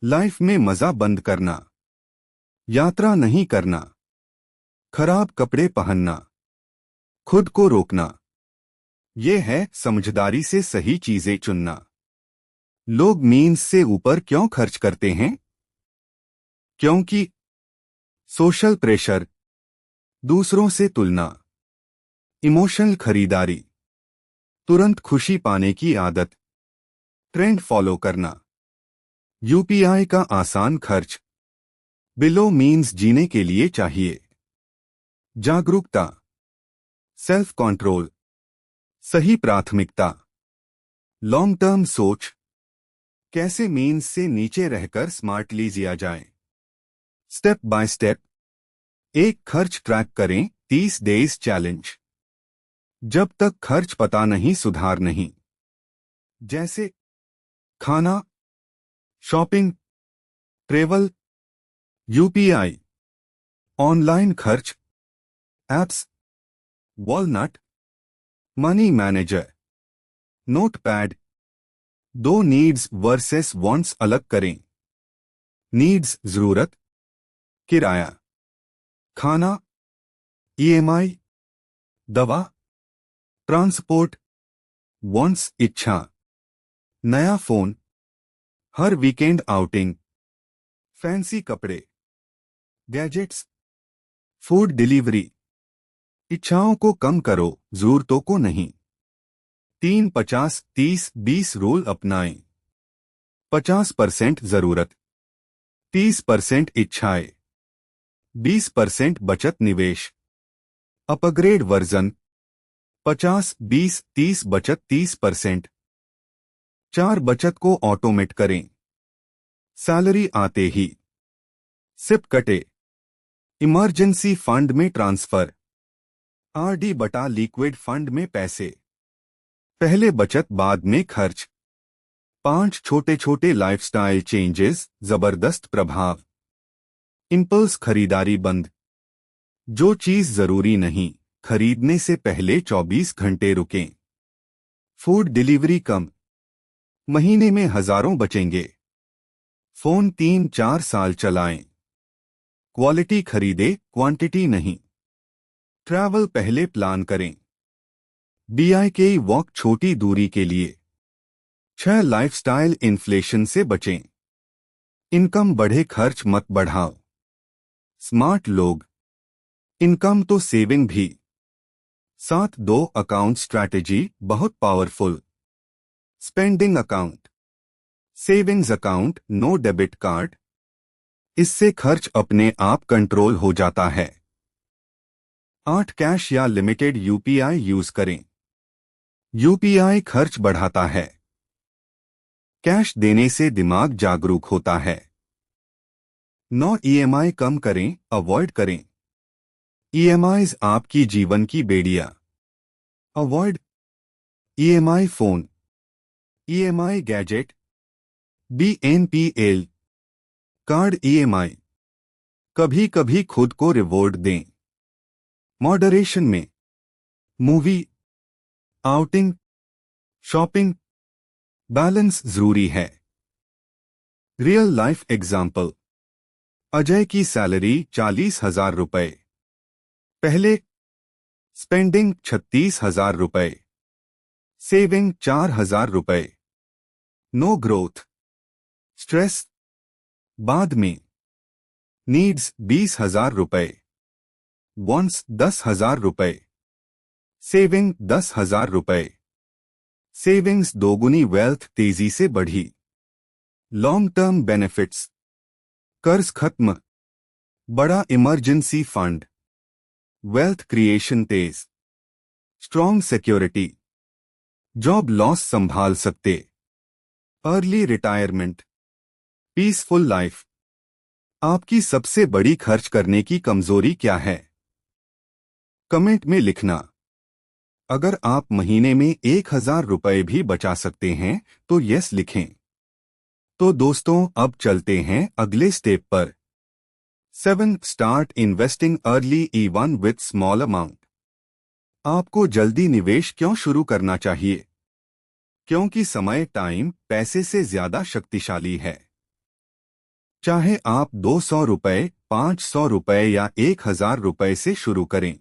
S1: लाइफ में मजा बंद करना, यात्रा नहीं करना, खराब कपड़े पहनना, खुद को रोकना। ये है समझदारी से सही चीजें चुनना। लोग मीन्स से ऊपर क्यों खर्च करते हैं? क्योंकि सोशल प्रेशर, दूसरों से तुलना, इमोशनल खरीदारी, तुरंत खुशी पाने की आदत, ट्रेंड फॉलो करना, यूपीआई का आसान खर्च। बिलो मीन्स जीने के लिए चाहिए जागरूकता, सेल्फ कंट्रोल, सही प्राथमिकता, लॉन्ग टर्म सोच। कैसे मीन्स से नीचे रहकर स्मार्टली जिया जाए? Step by step. 1. खर्च ट्रैक करें, 30 डेज चैलेंज। जब तक खर्च पता नहीं, सुधार नहीं। जैसे खाना, शॉपिंग, ट्रेवल, यूपीआई, ऑनलाइन खर्च, apps, walnut, money manager, notepad. 2 needs versus wants अलग करें। नीड्स जरूरत, किराया, खाना, ईएमआई, दवा, ट्रांसपोर्ट। वांट्स इच्छा, नया फोन, हर वीकेंड आउटिंग, फैंसी कपड़े, गैजेट्स, फूड डिलीवरी। इच्छाओं को कम करो, जरूरतों को नहीं। 3-50-30-20 रूल अपनाएं। 50% जरूरत, 30% इच्छाएं, 20% बचत निवेश। अपग्रेड वर्जन 50-20-30 बचत 30%। 4 बचत को ऑटोमेट करें। सैलरी आते ही सिप कटे, इमरजेंसी फंड में ट्रांसफर, आरडी बटा लिक्विड फंड में पैसे, पहले बचत बाद में खर्च। 5 छोटे छोटे लाइफस्टाइल चेंजेस, जबरदस्त प्रभाव। इंपल्स खरीदारी बंद, जो चीज जरूरी नहीं खरीदने से पहले 24 घंटे रुकें। फूड डिलीवरी कम, महीने में हजारों बचेंगे। फोन 3-4 साल चलाएं। क्वालिटी खरीदे, क्वांटिटी नहीं। ट्रैवल पहले प्लान करें। BIK वॉक छोटी दूरी के लिए। 6 लाइफस्टाइल इन्फ्लेशन से बचें। इनकम बढ़े, खर्च मत बढ़ाओ। स्मार्ट लोग, इनकम तो सेविंग भी। 7-2 अकाउंट स्ट्रैटेजी बहुत powerful. Spending account, savings account, no debit card. इससे खर्च अपने आप कंट्रोल हो जाता है। 8 कैश या लिमिटेड UPI यूज करें। UPI खर्च बढ़ाता है, कैश देने से दिमाग जागरूक होता है। 9 EMI कम करें, अवॉइड करें। EMIs आपकी जीवन की बेड़िया। Avoid EMI phone, EMI gadget, BNPL card EMI। कभी कभी खुद को रिवॉर्ड दें, मॉडरेशन में। मूवी, आउटिंग, शॉपिंग, बैलेंस जरूरी है। रियल लाइफ एग्जाम्पल, अजय की सैलरी 40,000 रुपए। पहले स्पेंडिंग 36,000 रुपए, सेविंग 4,000 रुपए। No growth, stress. बाद में नीड्स 20,000 रुपए, वॉन्ट्स 10,000 रुपए, सेविंग 10,000 रुपए। सेविंग्स दोगुनी, वेल्थ तेजी से बढ़ी। लॉन्ग टर्म बेनिफिट्स, कर्ज खत्म, बड़ा इमरजेंसी फंड, वेल्थ क्रिएशन तेज, स्ट्रॉन्ग सिक्योरिटी, जॉब लॉस संभाल सकते, अर्ली रिटायरमेंट, पीसफुल लाइफ। आपकी सबसे बड़ी खर्च करने की कमजोरी क्या है? कमेंट में लिखना। अगर आप महीने में 1,000 रुपए भी बचा सकते हैं तो यस लिखें। तो दोस्तों, अब चलते हैं अगले स्टेप पर। 7 start investing early even with small amount. आपको जल्दी निवेश क्यों शुरू करना चाहिए? क्योंकि समय, टाइम, पैसे से ज्यादा शक्तिशाली है। चाहे आप 200 रुपए, 500 रुपए या 1,000 रुपए से शुरू करें,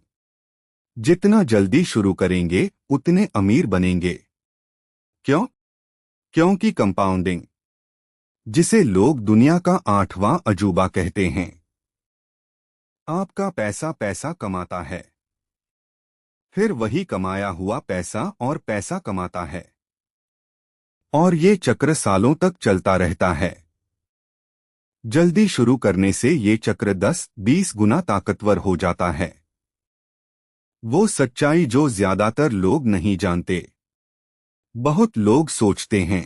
S1: जितना जल्दी शुरू करेंगे उतने अमीर बनेंगे। क्यों? क्योंकि कंपाउंडिंग, जिसे लोग दुनिया का 8वां अजूबा कहते हैं। आपका पैसा पैसा कमाता है, फिर वही कमाया हुआ पैसा और पैसा कमाता है, और ये चक्र सालों तक चलता रहता है। जल्दी शुरू करने से ये चक्र 10-20 गुना ताकतवर हो जाता है। वो सच्चाई जो ज्यादातर लोग नहीं जानते। बहुत लोग सोचते हैं,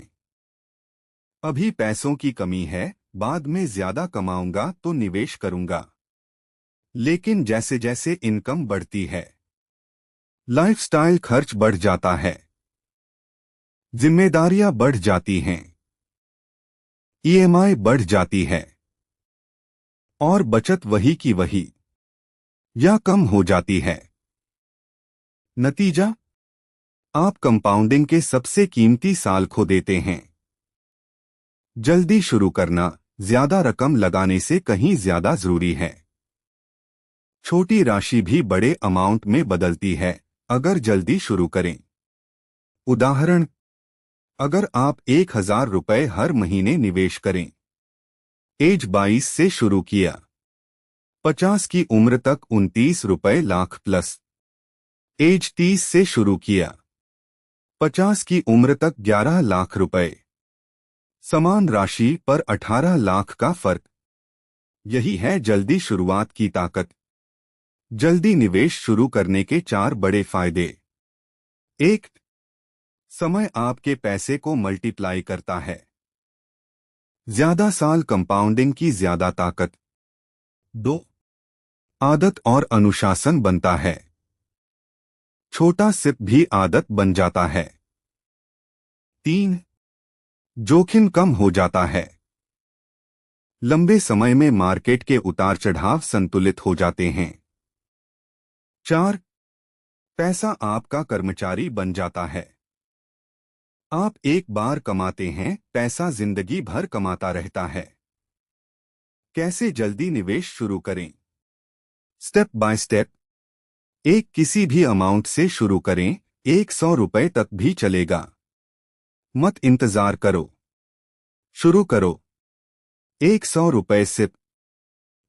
S1: अभी पैसों की कमी है, बाद में ज्यादा कमाऊंगा तो निवेश करूंगा। लेकिन जैसे जैसे इनकम बढ़ती है, लाइफस्टाइल खर्च बढ़ जाता है, जिम्मेदारियां बढ़ जाती हैं, EMI बढ़ जाती है, और बचत वही की वही या कम हो जाती है। नतीजा, आप कंपाउंडिंग के सबसे कीमती साल खो देते हैं। जल्दी शुरू करना ज्यादा रकम लगाने से कहीं ज्यादा जरूरी है। छोटी राशि भी बड़े अमाउंट में बदलती है अगर जल्दी शुरू करें। उदाहरण, अगर आप 1,000 रुपए हर महीने निवेश करें, एज 22 से शुरू किया, 50 की उम्र तक 29 रुपए लाख प्लस। एज 30 से शुरू किया, 50 की उम्र तक 11 लाख रुपए। समान राशि पर 18 लाख का फर्क। यही है जल्दी शुरुआत की ताकत। जल्दी निवेश शुरू करने के 4 बड़े फायदे। 1. समय आपके पैसे को मल्टीप्लाई करता है। ज्यादा साल कंपाउंडिंग की ज्यादा ताकत। 2. आदत और अनुशासन बनता है। छोटा सिप भी आदत बन जाता है। 3. जोखिम कम हो जाता है। लंबे समय में मार्केट के उतार चढ़ाव संतुलित हो जाते हैं। 4. पैसा आपका कर्मचारी बन जाता है। आप एक बार कमाते हैं, पैसा जिंदगी भर कमाता रहता है। कैसे जल्दी निवेश शुरू करें? Step by step. एक किसी भी अमाउंट से शुरू करें, 100 रुपए तक भी चलेगा। मत इंतजार करो, शुरू करो। 100 रुपए सिप,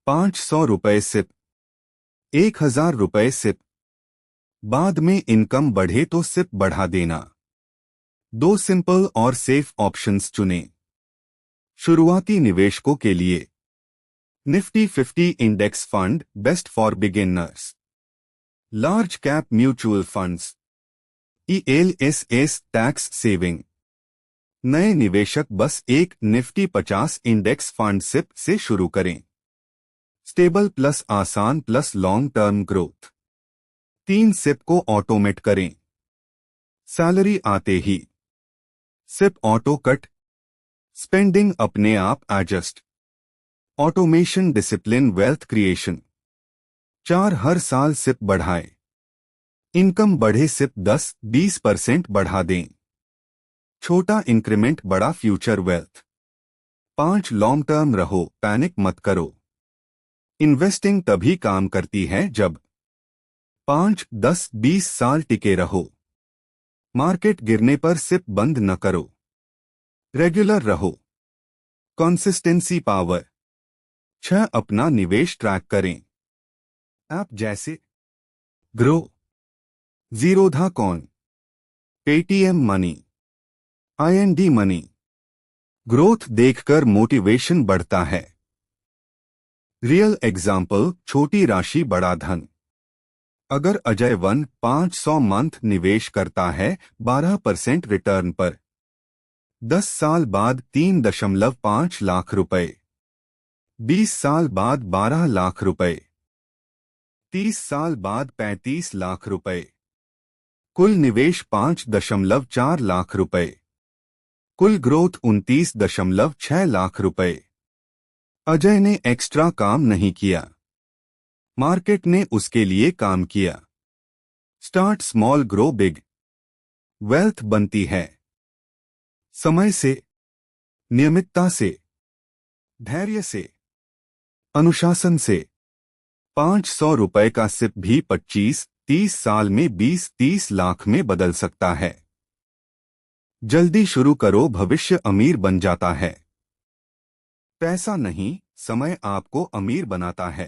S1: 500 रुपए सिप, 1000 रुपए सिप। बाद में इनकम बढ़े तो सिप बढ़ा देना। 2 सिंपल और सेफ ऑप्शंस चुनें। शुरुआती निवेशकों के लिए Nifty 50 index fund best for beginners. Large cap mutual funds ELSS tax saving. नए निवेशक बस एक निफ्टी 50 इंडेक्स फंड सिप से शुरू करें। स्टेबल प्लस आसान plus long term growth. 3 SIP को ऑटोमेट करें। सैलरी आते ही सिप ऑटो कट, स्पेंडिंग अपने आप adjust. Automation discipline wealth creation. 4 हर साल सिप बढ़ाए। इनकम बढ़े सिप 10-20% बढ़ा दें। छोटा इंक्रीमेंट बड़ा फ्यूचर वेल्थ। 5 लॉन्ग टर्म रहो, पैनिक मत करो। इन्वेस्टिंग तभी काम करती है जब 5-10-20 साल टिके रहो। मार्केट गिरने पर सिप बंद न करो। रेगुलर रहो। Consistency power. 6 अपना निवेश ट्रैक करें। ऐप जैसे grow, Zerodha coin, Paytm money, IND money. Growth देखकर मोटिवेशन बढ़ता है। रियल एग्जाम्पल, छोटी राशि बड़ा धन। अगर अजय 500 मंथ निवेश करता है 12% रिटर्न पर, 10 साल बाद 3.5 लाख रुपए, 20 साल बाद 12 लाख रुपए, 30 साल बाद 35 लाख रुपए, कुल निवेश 5.4 लाख रुपए, कुल ग्रोथ 29.6 लाख रुपए। अजय ने एक्स्ट्रा काम नहीं किया, मार्केट ने उसके लिए काम किया। Start small grow big. Wealth बनती है समय से, नियमितता से, धैर्य से, अनुशासन से। 500 रुपए का सिप भी 25-30 साल में 20-30 लाख में बदल सकता है। जल्दी शुरू करो, भविष्य अमीर बन जाता है। पैसा नहीं, समय आपको अमीर बनाता है।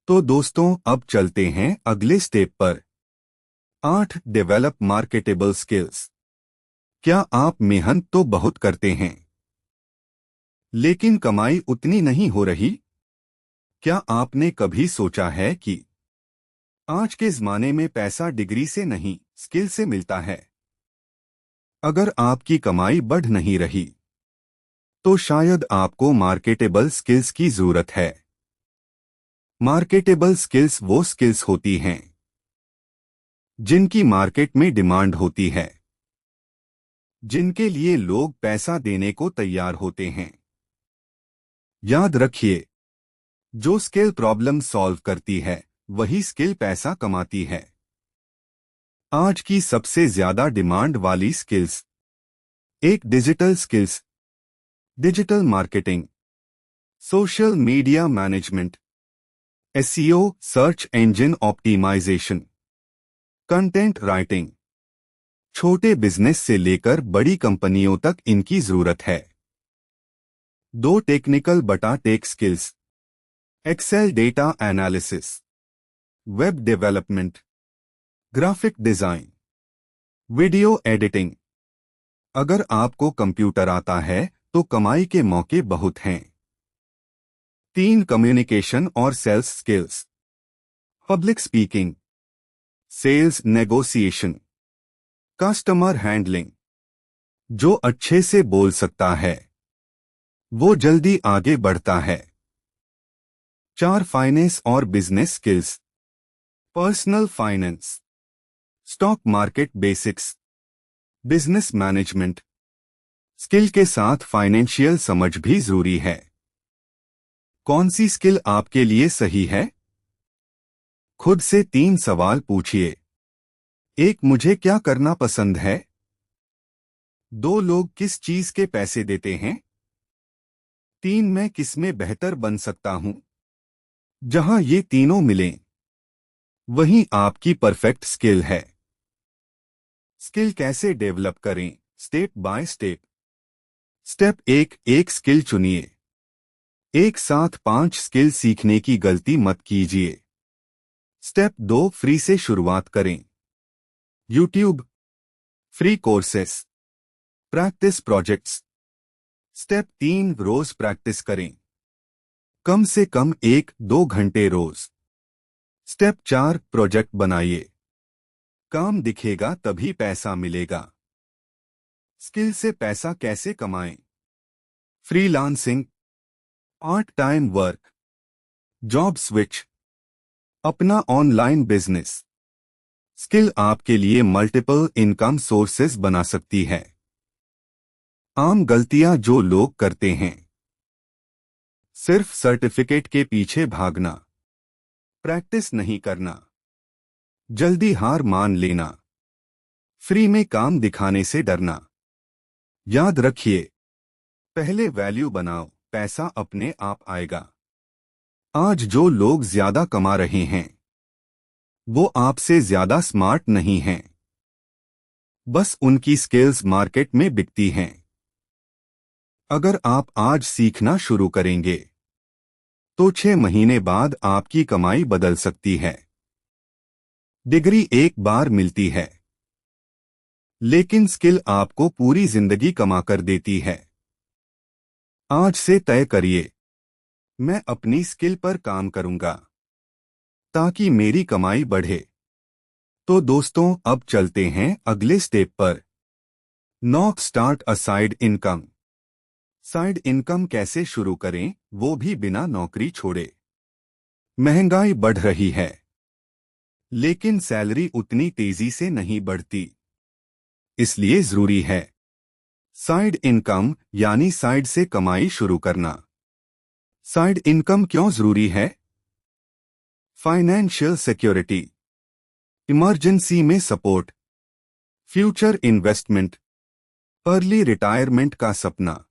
S1: तो दोस्तों, अब चलते हैं अगले स्टेप पर। 8 डेवलप मार्केटेबल स्किल्स। क्या आप मेहनत तो बहुत करते हैं, लेकिन कमाई उतनी नहीं हो रही? क्या आपने कभी सोचा है कि आज के जमाने में पैसा डिग्री से नहीं, स्किल से मिलता है? अगर आपकी कमाई बढ़ नहीं रही, तो शायद आपको मार्केटेबल स्किल्स की जरूरत है। मार्केटेबल स्किल्स वो स्किल्स होती हैं जिनकी मार्केट में डिमांड होती है, जिनके लिए लोग पैसा देने को तैयार होते हैं। याद रखिए, जो स्किल प्रॉब्लम सॉल्व करती है, वही स्किल पैसा कमाती है। आज की सबसे ज्यादा डिमांड वाली skills. 1 digital skills. Digital marketing, social media management, SEO search engine optimization, content writing. छोटे बिजनेस से लेकर बड़ी कंपनियों तक इनकी जरूरत है। 2 टेक्निकल बटा tech skills. Excel data analysis, web development, graphic design, video editing. अगर आपको कंप्यूटर आता है तो कमाई के मौके बहुत हैं। 3 कम्युनिकेशन और sales skills. Public speaking, sales negotiation, customer handling. जो अच्छे से बोल सकता है वो जल्दी आगे बढ़ता है। 4 फाइनेंस और business skills. Personal finance, stock market basics, business management. Skill के साथ फाइनेंशियल समझ भी जरूरी है। कौन सी स्किल आपके लिए सही है? खुद से 3 सवाल पूछिए। 1, मुझे क्या करना पसंद है? 2, लोग किस चीज के पैसे देते हैं? 3, मैं किसमें बेहतर बन सकता हूं? जहां ये तीनों मिलें वहीं आपकी परफेक्ट स्किल है। स्किल कैसे डेवलप करें? Step by step. स्टेप 1, एक स्किल चुनिए। एक साथ 5 स्किल सीखने की गलती मत कीजिए। स्टेप 2, फ्री से शुरुआत करें। YouTube, free courses, practice projects. Step 3, रोज प्रैक्टिस करें, कम से कम 1-2 घंटे रोज। स्टेप 4, प्रोजेक्ट बनाइए, काम दिखेगा तभी पैसा मिलेगा। स्किल से पैसा कैसे कमाएं? Freelancing, part time work, job switch, अपना ऑनलाइन बिजनेस। स्किल आपके लिए मल्टीपल इनकम सोर्सेज बना सकती है। आम गलतियां जो लोग करते हैं। सिर्फ सर्टिफिकेट के पीछे भागना, प्रैक्टिस नहीं करना, जल्दी हार मान लेना, फ्री में काम दिखाने से डरना। याद रखिए, पहले वैल्यू बनाओ, पैसा अपने आप आएगा। आज जो लोग ज्यादा कमा रहे हैं वो आपसे ज्यादा स्मार्ट नहीं हैं, बस उनकी स्किल्स मार्केट में बिकती हैं। अगर आप आज सीखना शुरू करेंगे तो 6 महीने बाद आपकी कमाई बदल सकती है। डिग्री एक बार मिलती है, लेकिन स्किल आपको पूरी जिंदगी कमा कर देती है। आज से तय करिए, मैं अपनी स्किल पर काम करूंगा ताकि मेरी कमाई बढ़े। तो दोस्तों, अब चलते हैं अगले स्टेप पर। Knock start a side income. Side income कैसे शुरू करें, वो भी बिना नौकरी छोड़े। महंगाई बढ़ रही है, लेकिन सैलरी उतनी तेजी से नहीं बढ़ती। इसलिए जरूरी है साइड इनकम, यानी साइड से कमाई शुरू करना। साइड इनकम क्यों जरूरी है? फाइनेंशियल सिक्योरिटी, इमरजेंसी में support, future investment, early retirement का सपना।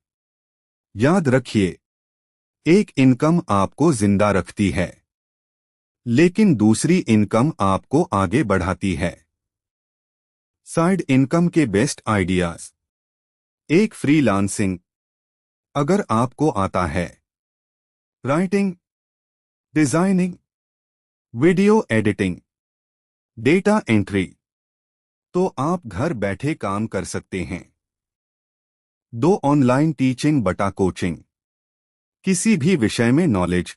S1: याद रखिए, एक इनकम आपको जिंदा रखती है, लेकिन दूसरी इनकम आपको आगे बढ़ाती है। साइड इनकम के बेस्ट आइडियाज। 1, फ्रीलांसिंग। अगर आपको आता है writing, designing, video editing, data entry, तो आप घर बैठे काम कर सकते हैं। 2, ऑनलाइन टीचिंग बटा कोचिंग। किसी भी विषय में नॉलेज,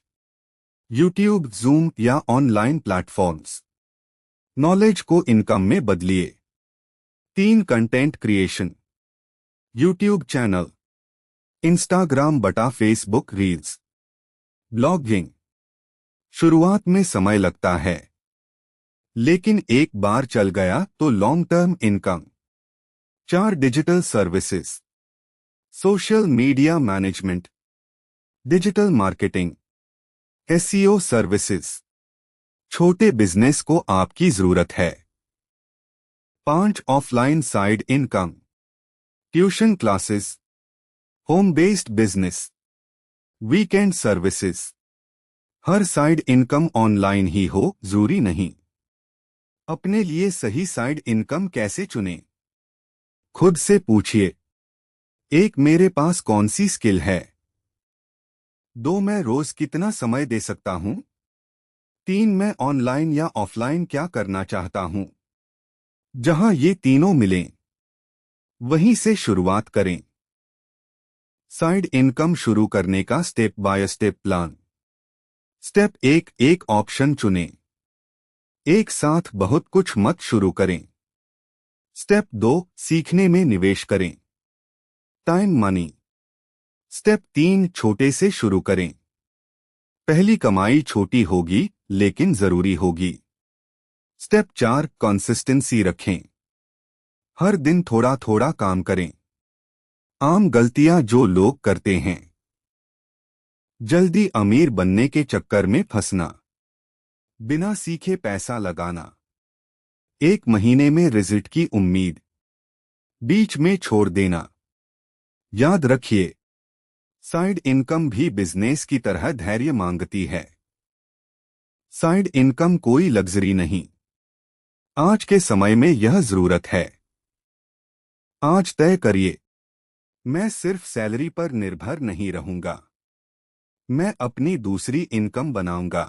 S1: यूट्यूब, जूम या ऑनलाइन प्लेटफॉर्म्स। नॉलेज को इनकम में बदलिए। 3, content creation. YouTube channel, Instagram बटा फेसबुक रील्स, ब्लॉगिंग। शुरुआत में समय लगता है, लेकिन एक बार चल गया तो long term income. 4, digital services, social media management, digital marketing, SEO services. छोटे बिजनेस को आपकी जरूरत है। 5, offline side income, tuition classes, home based business, weekend services. हर साइड इनकम ऑनलाइन ही हो जरूरी नहीं। अपने लिए सही साइड इनकम कैसे चुनें? खुद से पूछिए। 1, मेरे पास कौन सी स्किल है? 2, मैं रोज कितना समय दे सकता हूं? 3, मैं ऑनलाइन या ऑफलाइन क्या करना चाहता हूं? जहां ये तीनों मिलें वहीं से शुरुआत करें। साइड इनकम शुरू करने का step by step plan. Step 1, एक ऑप्शन चुनें। एक साथ बहुत कुछ मत शुरू करें। स्टेप 2, सीखने में निवेश करें। Time money. स्टेप 3, छोटे से शुरू करें। पहली कमाई छोटी होगी लेकिन जरूरी होगी। स्टेप 4, कंसिस्टेंसी रखें। हर दिन थोड़ा थोड़ा काम करें। आम गलतियां जो लोग करते हैं। जल्दी अमीर बनने के चक्कर में फंसना। बिना सीखे पैसा लगाना। एक महीने में रिजल्ट की उम्मीद। बीच में छोड़ देना। याद रखिए, साइड इनकम भी बिजनेस की तरह धैर्य मांगती है। साइड इनकम कोई लग्जरी नहीं, आज के समय में यह जरूरत है। आज तय करिए, मैं सिर्फ सैलरी पर निर्भर नहीं रहूंगा, मैं अपनी दूसरी इनकम बनाऊंगा।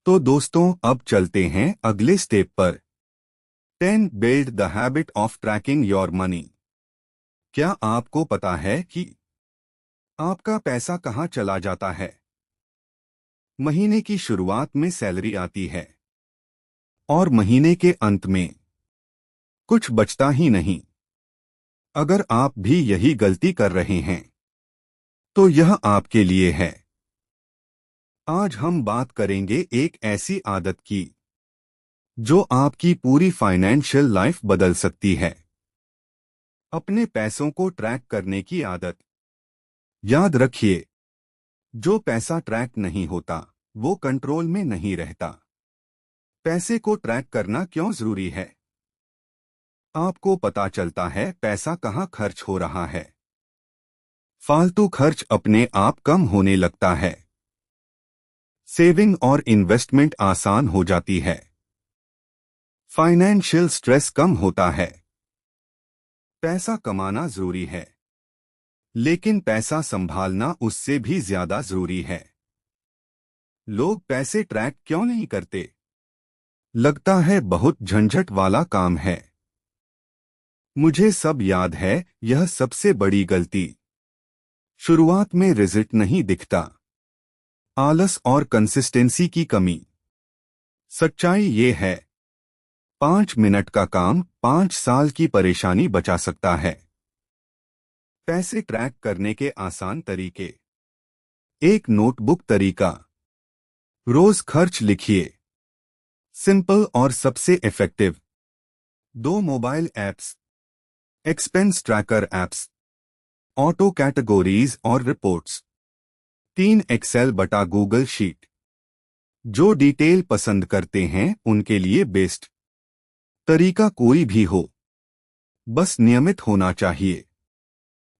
S1: तो दोस्तों, अब चलते हैं अगले स्टेप पर। 10 build the habit of trekking your money. क्या आपको पता है कि आपका पैसा कहां चला जाता है? महीने की शुरुआत में सैलरी आती है और महीने के अंत में कुछ बचता ही नहीं। अगर आप भी यही गलती कर रहे हैं तो यह आपके लिए है। आज हम बात करेंगे एक ऐसी आदत की जो आपकी पूरी फाइनेंशियल लाइफ बदल सकती है। अपने पैसों को ट्रैक करने की आदत। याद रखिए, जो पैसा ट्रैक नहीं होता वो कंट्रोल में नहीं रहता। पैसे को ट्रैक करना क्यों जरूरी है? आपको पता चलता है पैसा कहां खर्च हो रहा है। फालतू खर्च अपने आप कम होने लगता है। सेविंग और इन्वेस्टमेंट आसान हो जाती है। फाइनेंशियल स्ट्रेस कम होता है। पैसा कमाना जरूरी है, लेकिन पैसा संभालना उससे भी ज्यादा जरूरी है। लोग पैसे ट्रैक क्यों नहीं करते? लगता है बहुत झंझट वाला काम है। मुझे सब याद है, यह सबसे बड़ी गलती। शुरुआत में रिजल्ट नहीं दिखता। आलस और कंसिस्टेंसी की कमी। सच्चाई ये है, 5 मिनट का काम 5 साल की परेशानी बचा सकता है। पैसे ट्रैक करने के आसान तरीके। एक नोटबुक तरीका। रोज खर्च लिखिए। सिंपल और सबसे effective. 2 mobile apps. Expense tracker apps. Auto categories और रिपोर्ट्स। 3 एक्सेल बटा गूगल शीट। जो डिटेल पसंद करते हैं उनके लिए बेस्ट। तरीका कोई भी हो, बस नियमित होना चाहिए।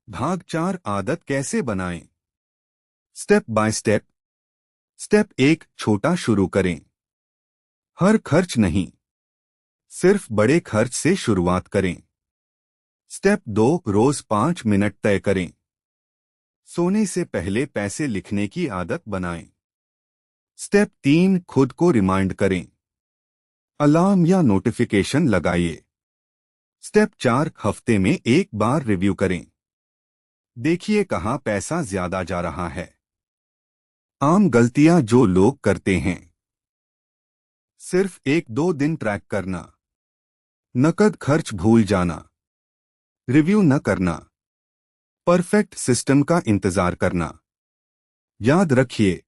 S1: भाग 4, आदत कैसे बनाएं? Step by step. स्टेप 1, छोटा शुरू करें। हर खर्च नहीं, सिर्फ बड़े खर्च से शुरुआत करें। स्टेप 2, रोज 5 मिनट तय करें। सोने से पहले पैसे लिखने की आदत बनाएं। स्टेप 3, खुद को रिमाइंड करें। अलार्म या नोटिफिकेशन लगाइए। स्टेप 4, हफ्ते में एक बार रिव्यू करें। देखिए कहां पैसा ज्यादा जा रहा है। आम गलतियां जो लोग करते हैं। सिर्फ 1-2 दिन ट्रैक करना। नकद खर्च भूल जाना। रिव्यू न करना। परफेक्ट सिस्टम का इंतजार करना। याद रखिए,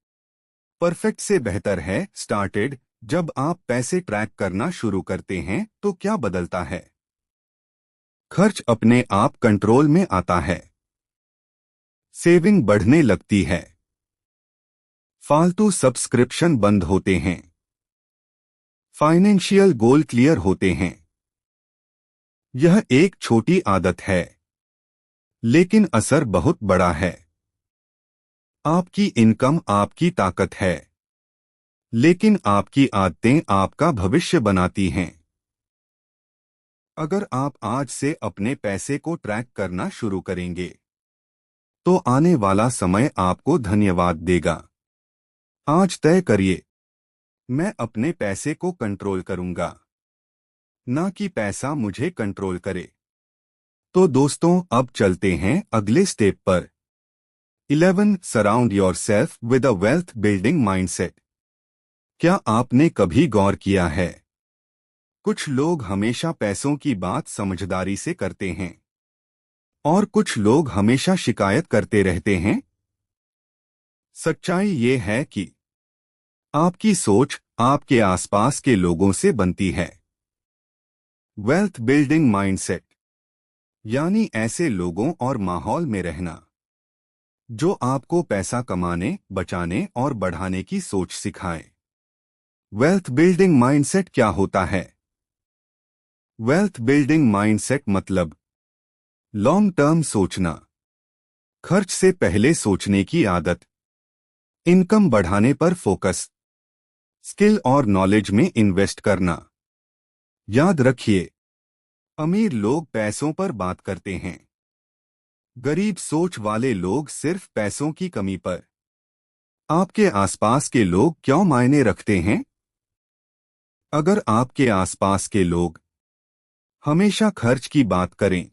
S1: परफेक्ट से बेहतर है स्टार्टेड। जब आप पैसे ट्रैक करना शुरू करते हैं तो क्या बदलता है? खर्च अपने आप कंट्रोल में आता है। सेविंग बढ़ने लगती है। फालतू सब्सक्रिप्शन बंद होते हैं। फाइनेंशियल गोल क्लियर होते हैं। यह एक छोटी आदत है, लेकिन असर बहुत बड़ा है। आपकी इनकम आपकी ताकत है, लेकिन आपकी आदतें आपका भविष्य बनाती हैं। अगर आप आज से अपने पैसे को ट्रैक करना शुरू करेंगे तो आने वाला समय आपको धन्यवाद देगा। आज तय करिए, मैं अपने पैसे को कंट्रोल करूंगा। ना कि पैसा मुझे कंट्रोल करे। तो दोस्तों, अब चलते हैं अगले स्टेप पर। 11. Surround yourself with a wealth building mindset. क्या आपने कभी गौर किया है, कुछ लोग हमेशा पैसों की बात समझदारी से करते हैं और कुछ लोग हमेशा शिकायत करते रहते हैं। सच्चाई ये है कि आपकी सोच आपके आसपास के लोगों से बनती है। वेल्थ बिल्डिंग माइंडसेट यानी ऐसे लोगों और माहौल में रहना जो आपको पैसा कमाने, बचाने और बढ़ाने की सोच सिखाए। वेल्थ बिल्डिंग माइंडसेट क्या होता है? वेल्थ बिल्डिंग माइंडसेट मतलब लॉन्ग टर्म सोचना, खर्च से पहले सोचने की आदत, इनकम बढ़ाने पर फोकस, स्किल और नॉलेज में इन्वेस्ट करना। याद रखिए, अमीर लोग पैसों पर बात करते हैं, गरीब सोच वाले लोग सिर्फ पैसों की कमी पर। आपके आसपास के लोग क्यों मायने रखते हैं? अगर आपके आसपास के लोग हमेशा खर्च की बात करें,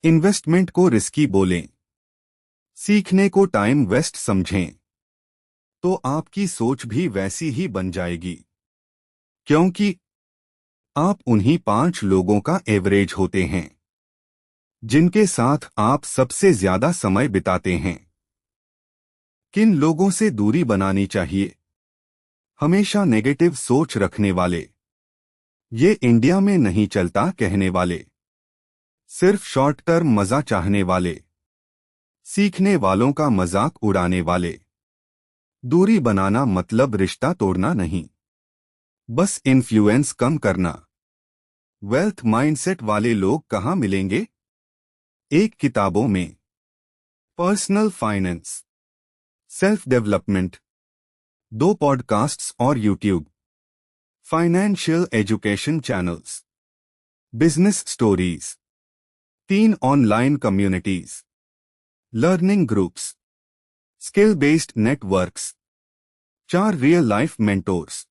S1: इन्वेस्टमेंट को रिस्की बोलें, सीखने को टाइम वेस्ट समझें, तो आपकी सोच भी वैसी ही बन जाएगी, क्योंकि आप उन्हीं 5 लोगों का एवरेज होते हैं जिनके साथ आप सबसे ज्यादा समय बिताते हैं। किन लोगों से दूरी बनानी चाहिए? हमेशा नेगेटिव सोच रखने वाले, ये इंडिया में नहीं चलता कहने वाले, सिर्फ शॉर्ट टर्म मजा चाहने वाले, सीखने वालों का मजाक उड़ाने वाले। दूरी बनाना मतलब रिश्ता तोड़ना नहीं, बस इन्फ्लुएंस कम करना। वेल्थ माइंडसेट वाले लोग कहाँ मिलेंगे? एक किताबों में, personal finance, self development, 2 podcasts और YouTube, financial education channels, business stories, 3 online communities, learning groups, skill based networks, 4 real life mentors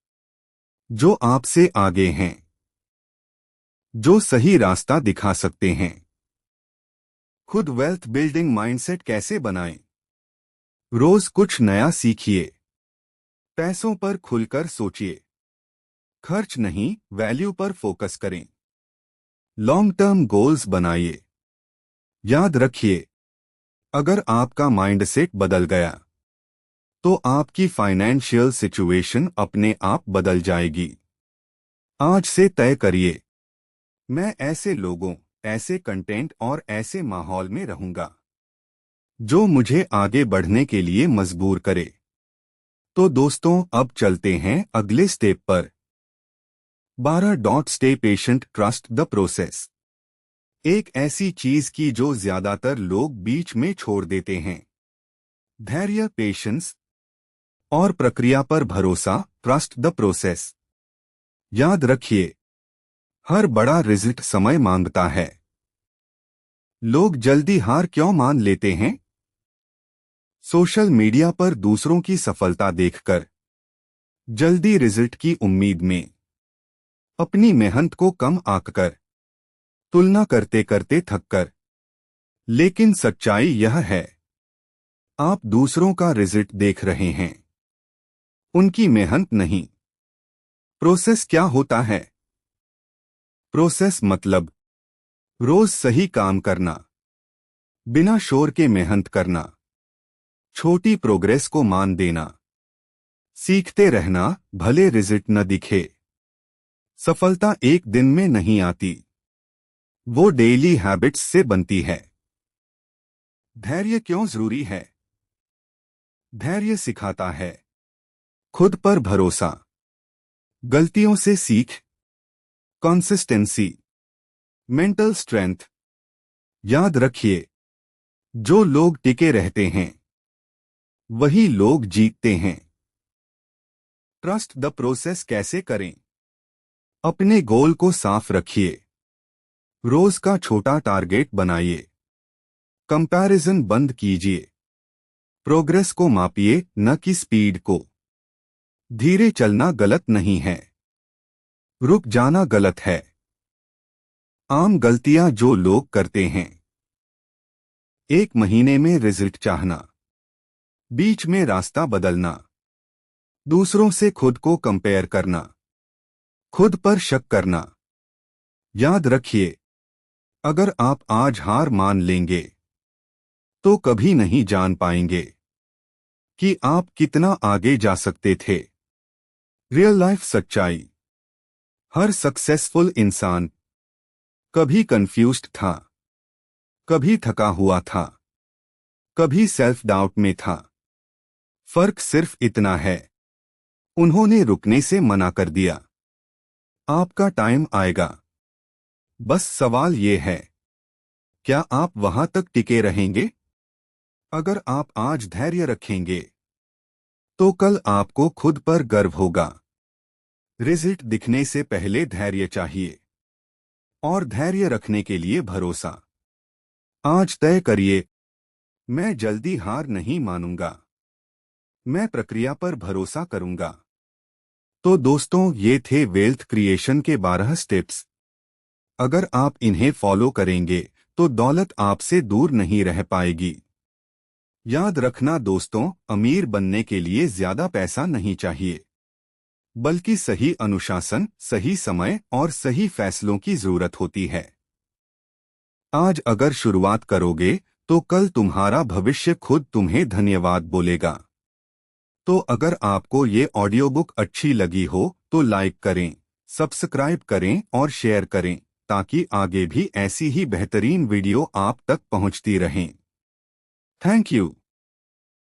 S1: जो आपसे आगे हैं, जो सही रास्ता दिखा सकते हैं। खुद वेल्थ बिल्डिंग माइंडसेट कैसे बनाएं? रोज कुछ नया सीखिए, पैसों पर खुलकर सोचिए, खर्च नहीं वैल्यू पर फोकस करें, लॉन्ग टर्म गोल्स बनाइए। याद रखिए, अगर आपका माइंडसेट बदल गया तो आपकी फाइनेंशियल सिचुएशन अपने आप बदल जाएगी। आज से तय करिए, मैं ऐसे लोगों, ऐसे कंटेंट और ऐसे माहौल में रहूंगा जो मुझे आगे बढ़ने के लिए मजबूर करे। तो दोस्तों, अब चलते हैं अगले स्टेप पर। 12. Stay patient, trust the process. एक ऐसी चीज की जो ज्यादातर लोग बीच में छोड़ देते हैं। धैर्य, पेशेंस और प्रक्रिया पर भरोसा, ट्रस्ट द प्रोसेस। याद रखिए, हर बड़ा रिजल्ट समय मांगता है। लोग जल्दी हार क्यों मान लेते हैं? सोशल मीडिया पर दूसरों की सफलता देखकर, जल्दी रिजल्ट की उम्मीद में, अपनी मेहनत को कम आंककर, तुलना करते करते थककर। लेकिन सच्चाई यह है, आप दूसरों का रिजल्ट देख रहे हैं, उनकी मेहनत नहीं। प्रोसेस क्या होता है? प्रोसेस मतलब रोज सही काम करना, बिना शोर के मेहनत करना, छोटी प्रोग्रेस को मान देना, सीखते रहना भले रिजल्ट न दिखे। सफलता एक दिन में नहीं आती, वो डेली हैबिट्स से बनती है। धैर्य क्यों जरूरी है? धैर्य सिखाता है खुद पर भरोसा, गलतियों से सीख, कंसिस्टेंसी, मेंटल स्ट्रेंथ। याद रखिए, जो लोग टिके रहते हैं वही लोग जीतते हैं। ट्रस्ट द प्रोसेस कैसे करें? अपने गोल को साफ रखिए, रोज का छोटा टारगेट बनाइए, कंपैरिजन बंद कीजिए, प्रोग्रेस को मापिए न कि स्पीड को। धीरे चलना गलत नहीं है, रुक जाना गलत है। आम गलतियां जो लोग करते हैं। 1 महीने में रिजल्ट चाहना, बीच में रास्ता बदलना, दूसरों से खुद को कंपेयर करना, खुद पर शक करना। याद रखिए, अगर आप आज हार मान लेंगे तो कभी नहीं जान पाएंगे कि आप कितना आगे जा सकते थे। रियल लाइफ सच्चाई, हर सक्सेसफुल इंसान कभी कंफ्यूज्ड था, कभी थका हुआ था, कभी सेल्फ डाउट में था। फर्क सिर्फ इतना है, उन्होंने रुकने से मना कर दिया। आपका टाइम आएगा। बस सवाल ये है, क्या आप वहां तक टिके रहेंगे? अगर आप आज धैर्य रखेंगे तो कल आपको खुद पर गर्व होगा। रिजल्ट दिखने से पहले धैर्य चाहिए, और धैर्य रखने के लिए भरोसा। आज तय करिए, मैं जल्दी हार नहीं मानूंगा, मैं प्रक्रिया पर भरोसा करूंगा। तो दोस्तों, ये थे वेल्थ क्रिएशन के 12 स्टेप्स। अगर आप इन्हें फॉलो करेंगे तो दौलत आपसे दूर नहीं रह पाएगी। याद रखना दोस्तों, अमीर बनने के लिए ज्यादा पैसा नहीं चाहिए, बल्कि सही अनुशासन, सही समय और सही फैसलों की जरूरत होती है। आज अगर शुरुआत करोगे तो कल तुम्हारा भविष्य खुद तुम्हें धन्यवाद बोलेगा। तो अगर आपको ये ऑडियो बुक अच्छी लगी हो तो लाइक करें, सब्सक्राइब करें और शेयर करें, ताकि आगे भी ऐसी ही बेहतरीन वीडियो आप तक पहुंचती रहें। Thank you.